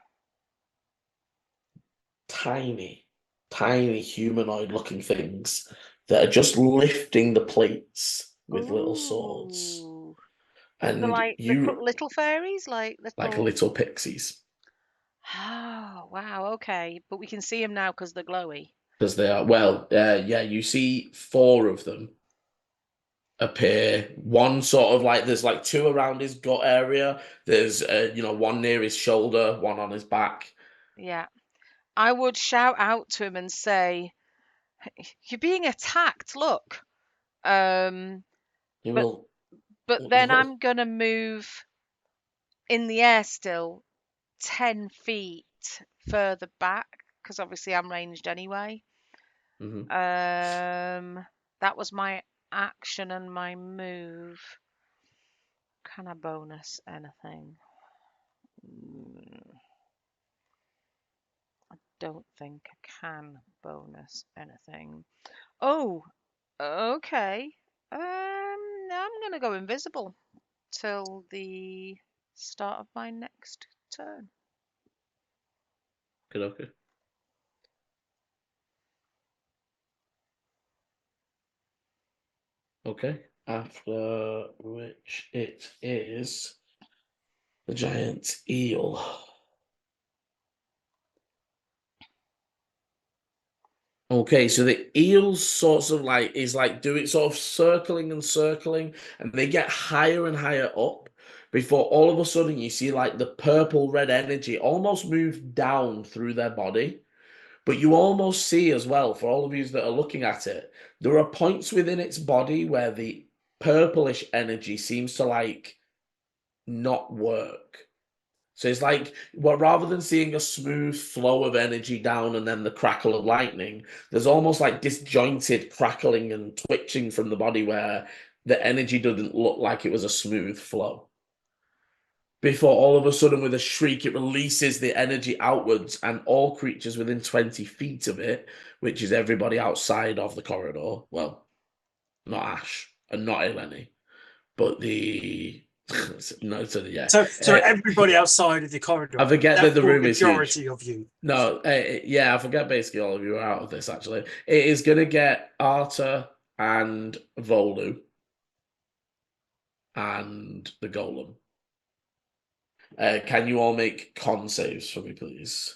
tiny, tiny humanoid-looking things that are just lifting the plates with little swords.
Ooh. So
And
like little fairies, like
like
little.
little pixies,
Oh, wow. Okay, but we can see them now because they're glowy.
because they are yeah, you see 4 of them appear. One sort of like there's like 2 around his gut area. There's one near his shoulder, one on his back.
Yeah. I would shout out to him and say, "You're being attacked. Look." Um,
You
but
will.
then I'm gonna move in the air still 10 feet further back because obviously I'm ranged anyway.
Mhm.
That was my action and my move. Can I bonus anything? I don't think I can bonus anything. Oh, okay. I'm gonna go invisible till the start of my next turn.
Good, okay. Okay. After which it is the giant eel. Okay, so the eels sorts of like is like doing sort of circling and circling, and they get higher and higher up before all of a sudden you see like the purple red energy almost move down through their body. But you almost see as well, for all of you that are looking at it, there are points within its body where the purplish energy seems to like not work. So it's like, well, rather than seeing a smooth flow of energy down and then the crackle of lightning, there's almost like disjointed crackling and twitching from the body where the energy doesn't look like it was a smooth flow. Before all of a sudden, with a shriek, it releases the energy outwards, and all creatures within 20 feet of it, which is everybody outside of the corridor, well, not Ash and not Eleni, but the no, so yeah.
So everybody outside of the corridor.
I forget that the
Therefore,
room is huge.
majority of you.
No, yeah, I forget basically all of you are out of this, actually. It is going to get Arta and Volu and the Golem. Can you all make con saves for me, please?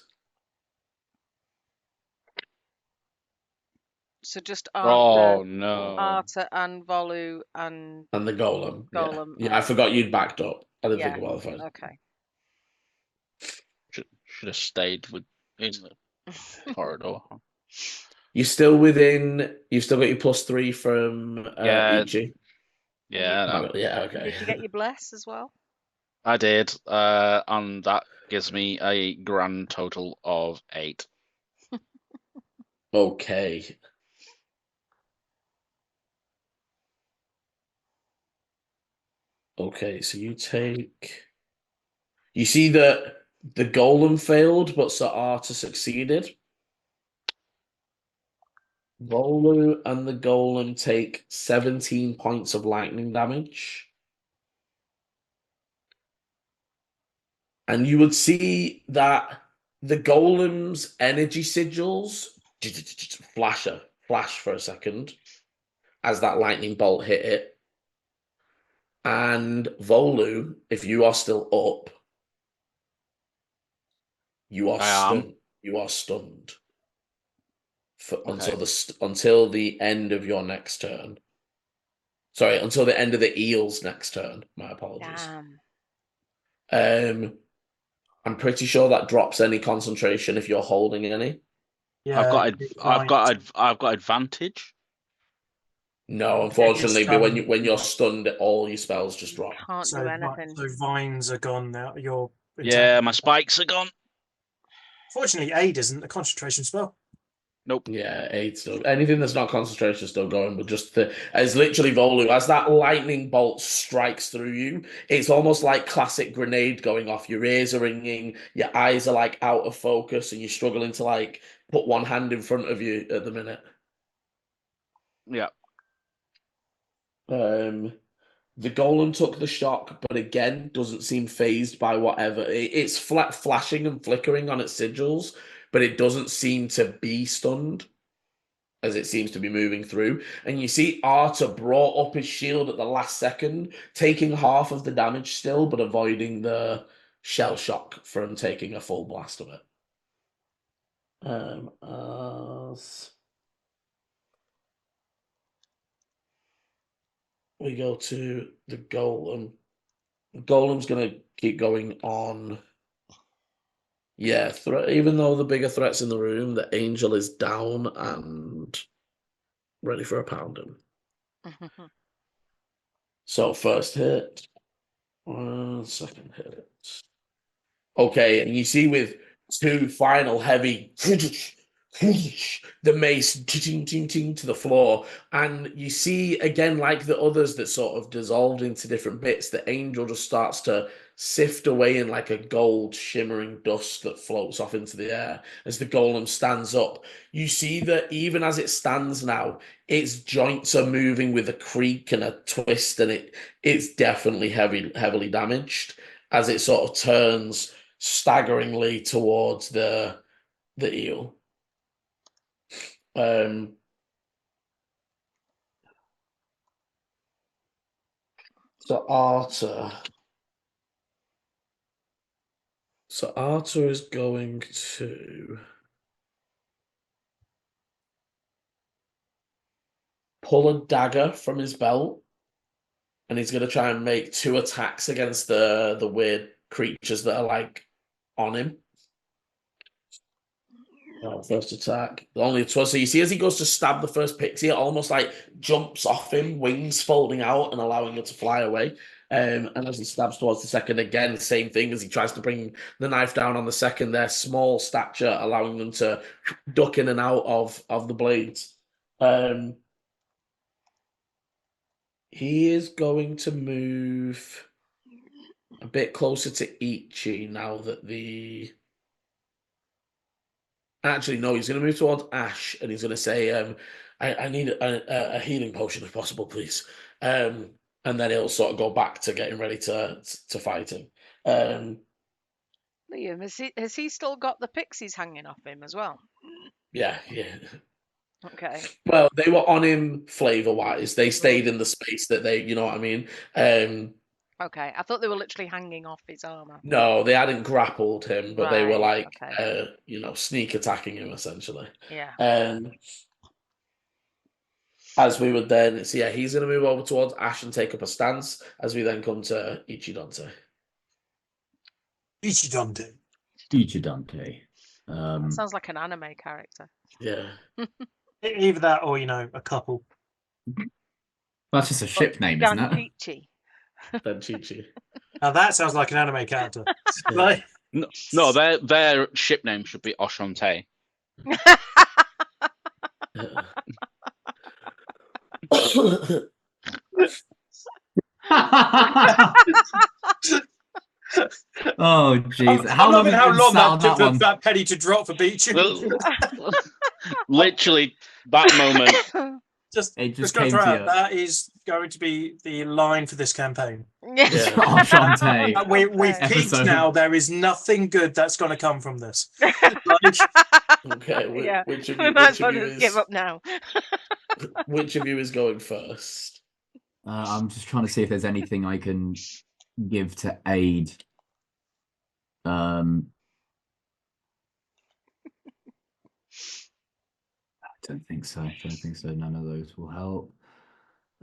So just
Oh no.
Arta and Volu and
And the Golem.
Golem.
Yeah, I forgot you'd backed up. I didn't
Yeah.
think about the phone.
Okay.
Should have stayed in the corridor.
You're still within. You've still got your +3 from
Yeah.
Ichi.
Yeah, I know.
Oh, yeah, okay.
Did you get your bless as well?
I did. And that gives me a grand total of 8.
Okay. Okay, so you take. You see that the Golem failed, but Sir Arta succeeded. Volu and the Golem take 17 points of lightning damage. And you would see that the Golem's energy sigils flash for a second as that lightning bolt hit it. And Volu, if you are still up, you are
I am.
stunned. You are stunned
Okay.
until the end of your next turn. Sorry, until the end of the eel's next turn. My apologies.
Damn.
I'm pretty sure that drops any concentration if you're holding any.
Yeah,
I've got advantage.
No, unfortunately, but when you're stunned, all your spells just drop.
Can't do anything.
So vines are gone now.
Yeah, my spikes are gone.
Fortunately, aid isn't a concentration spell.
Nope.
Yeah, 8 still. Anything that's not concentration is still going, but just as literally Volu, as that lightning bolt strikes through you, it's almost like classic grenade going off. Your ears are ringing, your eyes are like out of focus, and you're struggling to like put one hand in front of you at the minute.
Yeah.
The Golem took the shock, but again doesn't seem phased by whatever. It's flat flashing and flickering on its sigils, but it doesn't seem to be stunned as it seems to be moving through. And you see Arta brought up his shield at the last second, taking half of the damage still, but avoiding the shell shock from taking a full blast of it. As we go to the Golem. The Golem's going to keep going on Yeah, even though the bigger threat's in the room, the angel is down and ready for a pounding. So first hit, second hit. Okay, and you see with two final heavy, the mace to the floor, and you see again, like the others that sort of dissolved into different bits, the angel just starts to sift away in like a gold shimmering dust that floats off into the air as the golem stands up. You see that even as it stands now, its joints are moving with a creak and a twist, and it's definitely heavily damaged as it sort of turns staggeringly towards the eel. So Arthur is going to pull a dagger from his belt, and he's going to try and make 2 attacks against the weird creatures that are like on him. First attack. Only so you see as he goes to stab the first pixie, it almost like jumps off him, wings folding out and allowing it to fly away. And as he stabs towards the second, again, the same thing as he tries to bring the knife down on the second, their small stature allowing them to duck in and out of the blades. He is going to move a bit closer to Ichi now that the... Actually, no, he's going to move towards Ash, and he's going to say, I need a healing potion if possible, please. And then he'll sort of go back to getting ready to fight him.
Liam, has he still got the pixies hanging off him as well?
Yeah.
Okay.
Well, they were on him flavor-wise. They stayed in the space that they, you know what I mean?
Okay, I thought they were literally hanging off his armor.
No, they hadn't grappled him, but they were
Right,
like,
okay.
sneak attacking him, essentially.
Yeah.
As we would then, so yeah, he's going to move over towards Ash and take up a stance as we then come to Ichidante.
Ichidante.
Ichidante.
That sounds like an anime character.
Yeah.
Either that or, a couple.
That's just a ship name, isn't it?
Danchichi.
Now that sounds like an anime character. Like,
No, their ship name should be Oshante.
Oh jeez! How long
that penny to drop for beaching?
Literally that moment.
just
came
gonna
to
throw
you.
out, that is going to be the line for this campaign.
Oshante.
We've peaked now. There is nothing good that's going to come from this.
Okay,
Yeah.
which of
We
you,
might
which
as well
of you
just
is
give up now.
which of you is going first?
I'm just trying to see if there's anything I can give to aid. I don't think so. None of those will help.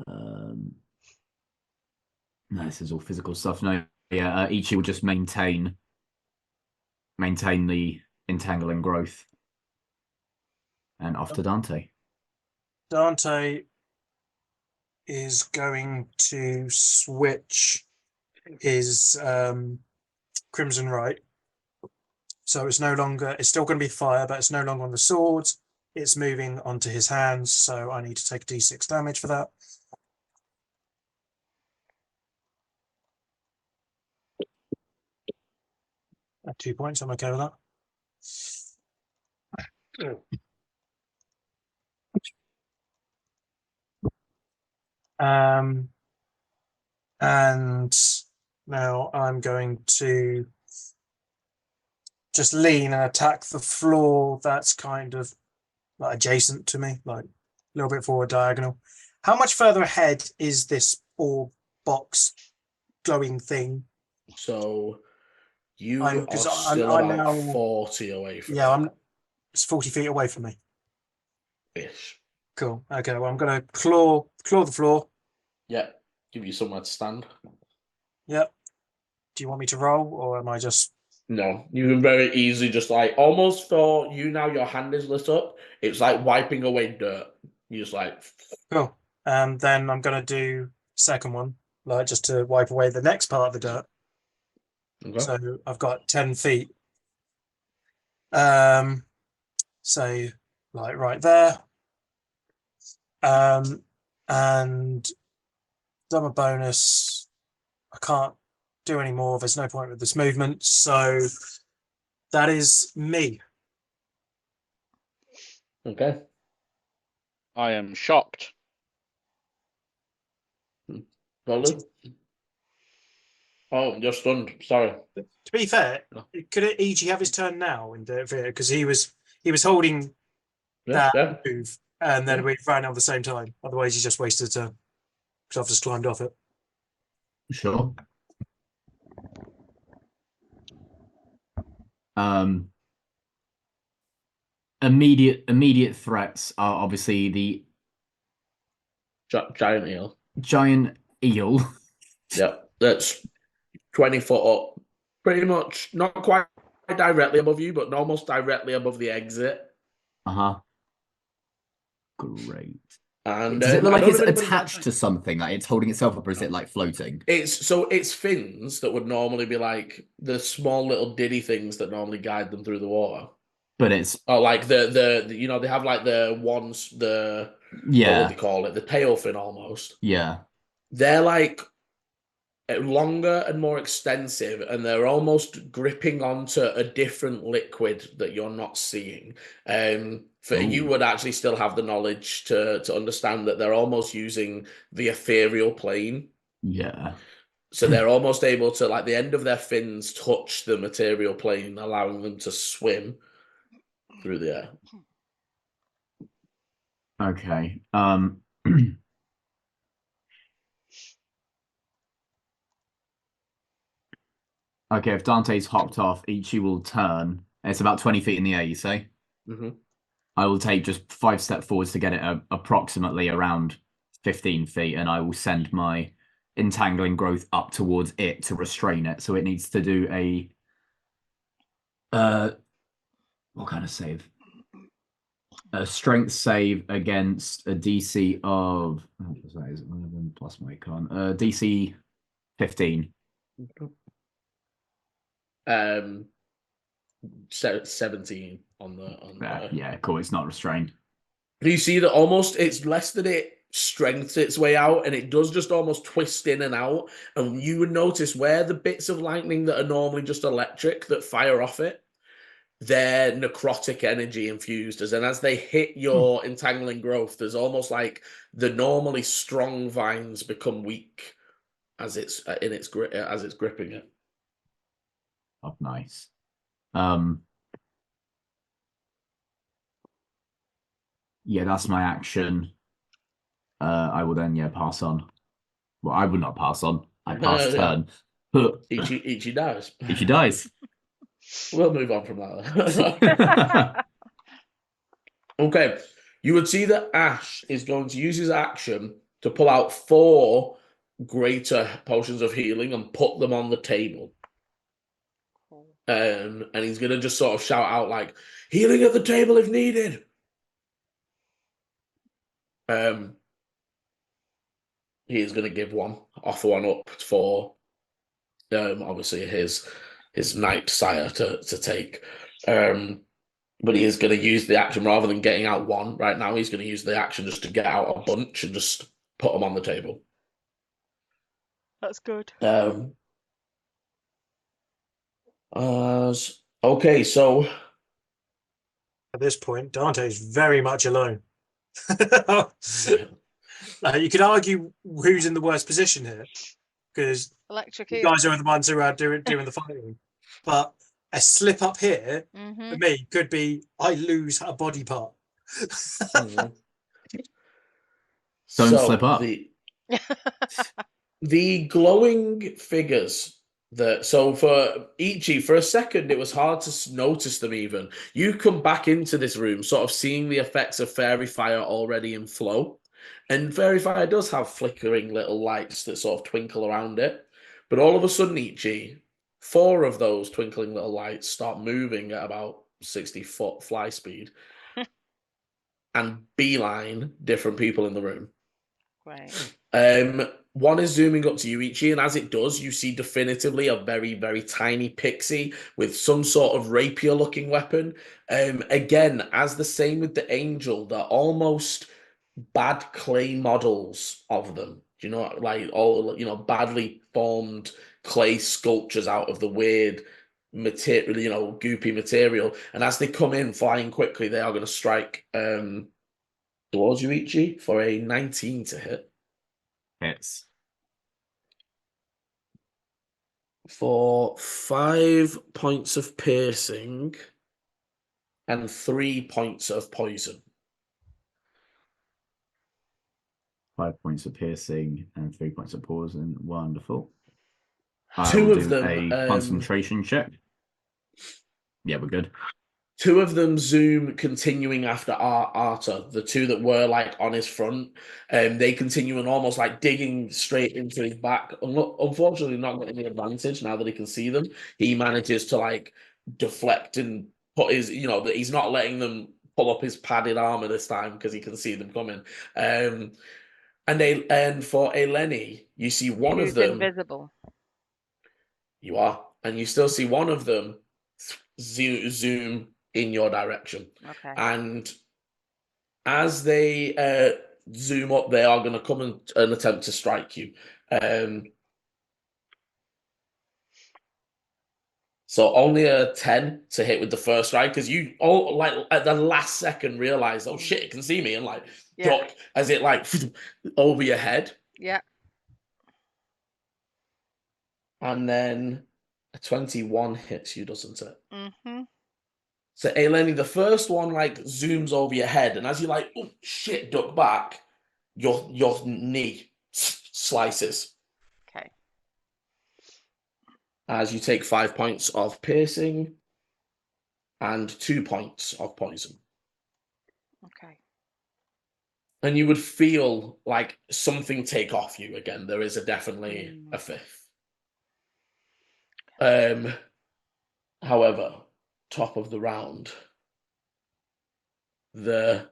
No, this is all physical stuff. No, yeah, Ichi will just maintain the entangling growth. And off to Dante.
Dante is going to switch his Crimson Right. So it's still going to be fire, but it's no longer on the sword. It's moving onto his hands, so I need to take d6 damage for that. At 2 points, I'm okay with that. And now I'm going to just lean and attack the floor that's kind of like adjacent to me, like a little bit forward diagonal. How much further ahead is this orb box glowing thing?
So you are still about now 40 away from me.
It's 40 feet away from me.
Ish.
Cool. Okay, well, I'm going to claw the floor.
Yeah, give you somewhere to stand.
Yep. Do you want me to roll, or am I just
No, you can very easily just like almost for you now. Your hand is lit up. It's like wiping away dirt. You just like
Cool. Then I'm gonna do second one, like just to wipe away the next part of the dirt.
okay.
So I've got 10 feet. So like right there. And done a bonus. I can't do any more. There's no point with this movement. So that is me.
Okay.
I am shocked.
Golden. Oh, you're stunned. Sorry.
To be fair, could it EG have his turn now in the because he was holding
Yeah,
that
yeah.
move and then
Yeah.
we ran at the same time. Otherwise, he just wasted a turn because I've just climbed off it.
Sure. Immediate threats are obviously the
Giant eel.
giant eel.
Yeah, that's 20 foot up. Pretty much not quite directly above you, but almost directly above the exit.
Uh-huh. Great.
And
Does it look
I
like
don't
it's
know if anybody-
attached to something? Like it's holding itself up, or is it like floating?
It's fins that would normally be like the small little diddy things that normally guide them through the water.
But it's
Oh, like the you know, they have like the ones what would they call it? The tail fin almost.
Yeah.
They're like longer and more extensive, and they're almost gripping onto a different liquid that you're not seeing. You would actually still have the knowledge to understand that they're almost using the ethereal plane.
Yeah.
So they're almost able to, like, the end of their fins touch the material plane, allowing them to swim through the air.
Okay. Okay, if Dante's hopped off, Ichi will turn. It's about 20 feet in the air, you say?
Mm-hmm.
I will take just 5 steps forwards to get it approximately around 15 feet, and I will send my entangling growth up towards it to restrain it. So it needs to do a what kind of save? A strength save against a DC of 11 plus my con. DC 15.
17 on the
Yeah, cool. It's not restrained.
You see that almost it's less than it strengths its way out, and it does just almost twist in and out. And you would notice where the bits of lightning that are normally just electric that fire off it, they're necrotic energy infused. As they hit your entangling growth, there's almost like the normally strong vines become weak as it's gripping it.
Oh, nice. Yeah, that's my action. I will then, pass on. Well, I would not pass on. I pass turn.
Ichi dies.
Ichi dies.
We'll move on from that. Okay. You would see that Ash is going to use his action to pull out 4 greater potions of healing and put them on the table. And he's going to just sort of shout out like, healing at the table if needed. He is going to offer one up for obviously his knight sire to take. But he is going to use the action rather than getting out one right now. He's going to use the action just to get out a bunch and just put them on the table.
That's good.
Okay, so
At this point, Dante is very much alone. You could argue who's in the worst position here, because
Electric
you
eel.
guys are the ones who are doing the fighting. But a slip up here for me could be I lose a body part.
Don't slip up.
The glowing figures for Ichi, for a second, it was hard to notice them even. You come back into this room, sort of seeing the effects of fairy fire already in flow. And fairy fire does have flickering little lights that sort of twinkle around it. But all of a sudden, Ichi, 4 of those twinkling little lights start moving at about 60-foot fly speed and beeline different people in the room.
Right.
One is zooming up to you, Ichi, and as it does, you see definitively a very, very tiny pixie with some sort of rapier-looking weapon. Again, as the same with the angel, they're almost bad clay models of them. Do you know, like all badly formed clay sculptures out of the weird material, goopy material. And as they come in flying quickly, they are going to strike towards you, Ichi, for a 19 to hit.
Hits.
For 5 points of piercing and 3 points of poison.
5 points of piercing and 3 points of poison. Wonderful.
Two
will
of
do
them,
a concentration check. Yeah, we're good.
2 of them zoom continuing after Arta, the 2 that were like on his front. They continue and almost like digging straight into his back. Unfortunately, not getting the advantage now that he can see them. He manages to like deflect and put his, that he's not letting them pull up his padded armor this time because he can see them coming. And for Eleni, you see one
Who's
of them.
invisible?
You are, and you still see one of them zoom in your direction.
Okay.
And as they zoom up, they are going to come and attempt to strike you. So only a 10 to hit with the first strike, because you all like at the last second realize, oh shit, it can see me, and like duck as it like over your head.
Yeah.
And then a 21 hits you, doesn't it?
Mm-hmm.
So, Eleni, the first one like zooms over your head, and as you like, oh shit, duck back, your knee slices.
Okay.
As you take 5 points of piercing and 2 points of poison.
Okay.
And you would feel like something take off you again. There is definitely a 5th. However, top of the round, the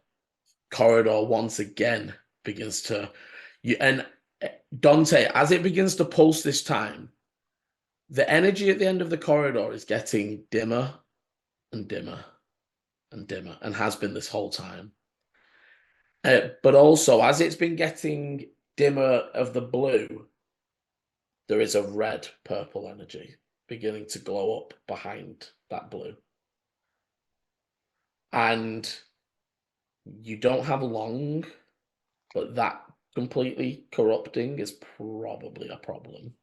corridor once again begins to and Dante, as it begins to pulse this time, the energy at the end of the corridor is getting dimmer and dimmer and dimmer, and has been this whole time. But also, as it's been getting dimmer of the blue, there is a red purple energy beginning to glow up behind that blue. And you don't have long, but that completely corrupting is probably a problem.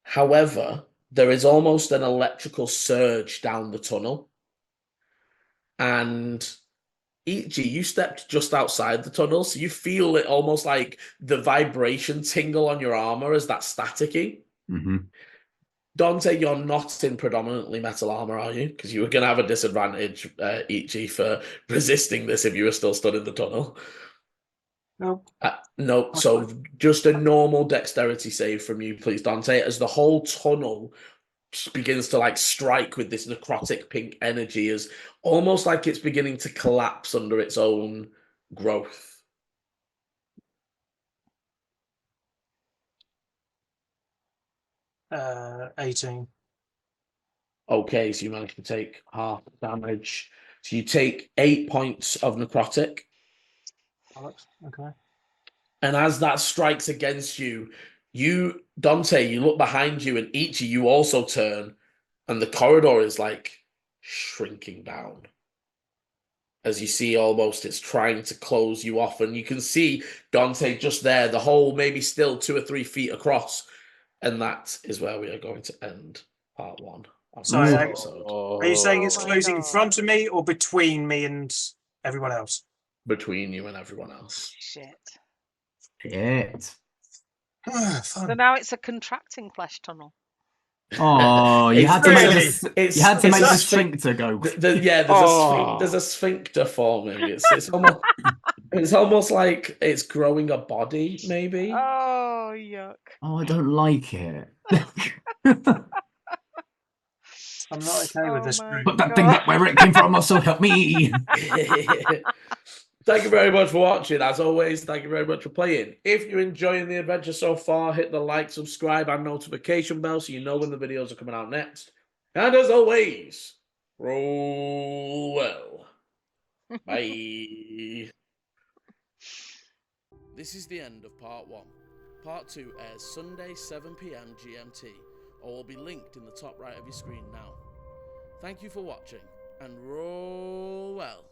However, there is almost an electrical surge down the tunnel. And Ichi, you stepped just outside the tunnel, so you feel it almost like the vibration tingle on your armor as that staticky.
Mm-hmm.
Dante, you're not in predominantly metal armor, are you? Because you were going to have a disadvantage, Ichi, for resisting this if you were still stood in the tunnel.
No.
No, so just a normal dexterity save from you, please, Dante, as the whole tunnel begins to like strike with this necrotic pink energy, as almost like it's beginning to collapse under its own growth.
Uh, 18.
Okay, so you managed to take half damage. So you take 8 points of necrotic.
Okay.
And as that strikes against you, Dante, you look behind you, and Ichi, you also turn, and the corridor is like shrinking down. As you see, almost it's trying to close you off, and you can see Dante just there, the hole maybe still 2 or 3 feet across. And that is where we are going to end part 1 of
Sorry,
this
are
episode.
you saying it's
Oh my
closing in
God.
front of me or between me and everyone else?
Between you and everyone else.
Shit.
Hit.
Fun.
So now it's a contracting flesh tunnel.
Oh, you
It's
had to
really-
make you had to make the
it's
sphincter go.
There's a sphincter forming. It's almost like it's growing a body, maybe.
Oh, yuck.
Oh, I don't like it.
I'm not okay with this
my
group.
Put that thing back where it came from, also help me.
Thank you very much for watching. As always, thank you very much for playing. If you're enjoying the adventure so far, hit the like, subscribe, and notification bell so you know when the videos are coming out next. And as always, roll well. Bye. This is the end of part 1. Part 2 airs Sunday 7 PM GMT, or will be linked in the top right of your screen now. Thank you for watching, and roll well.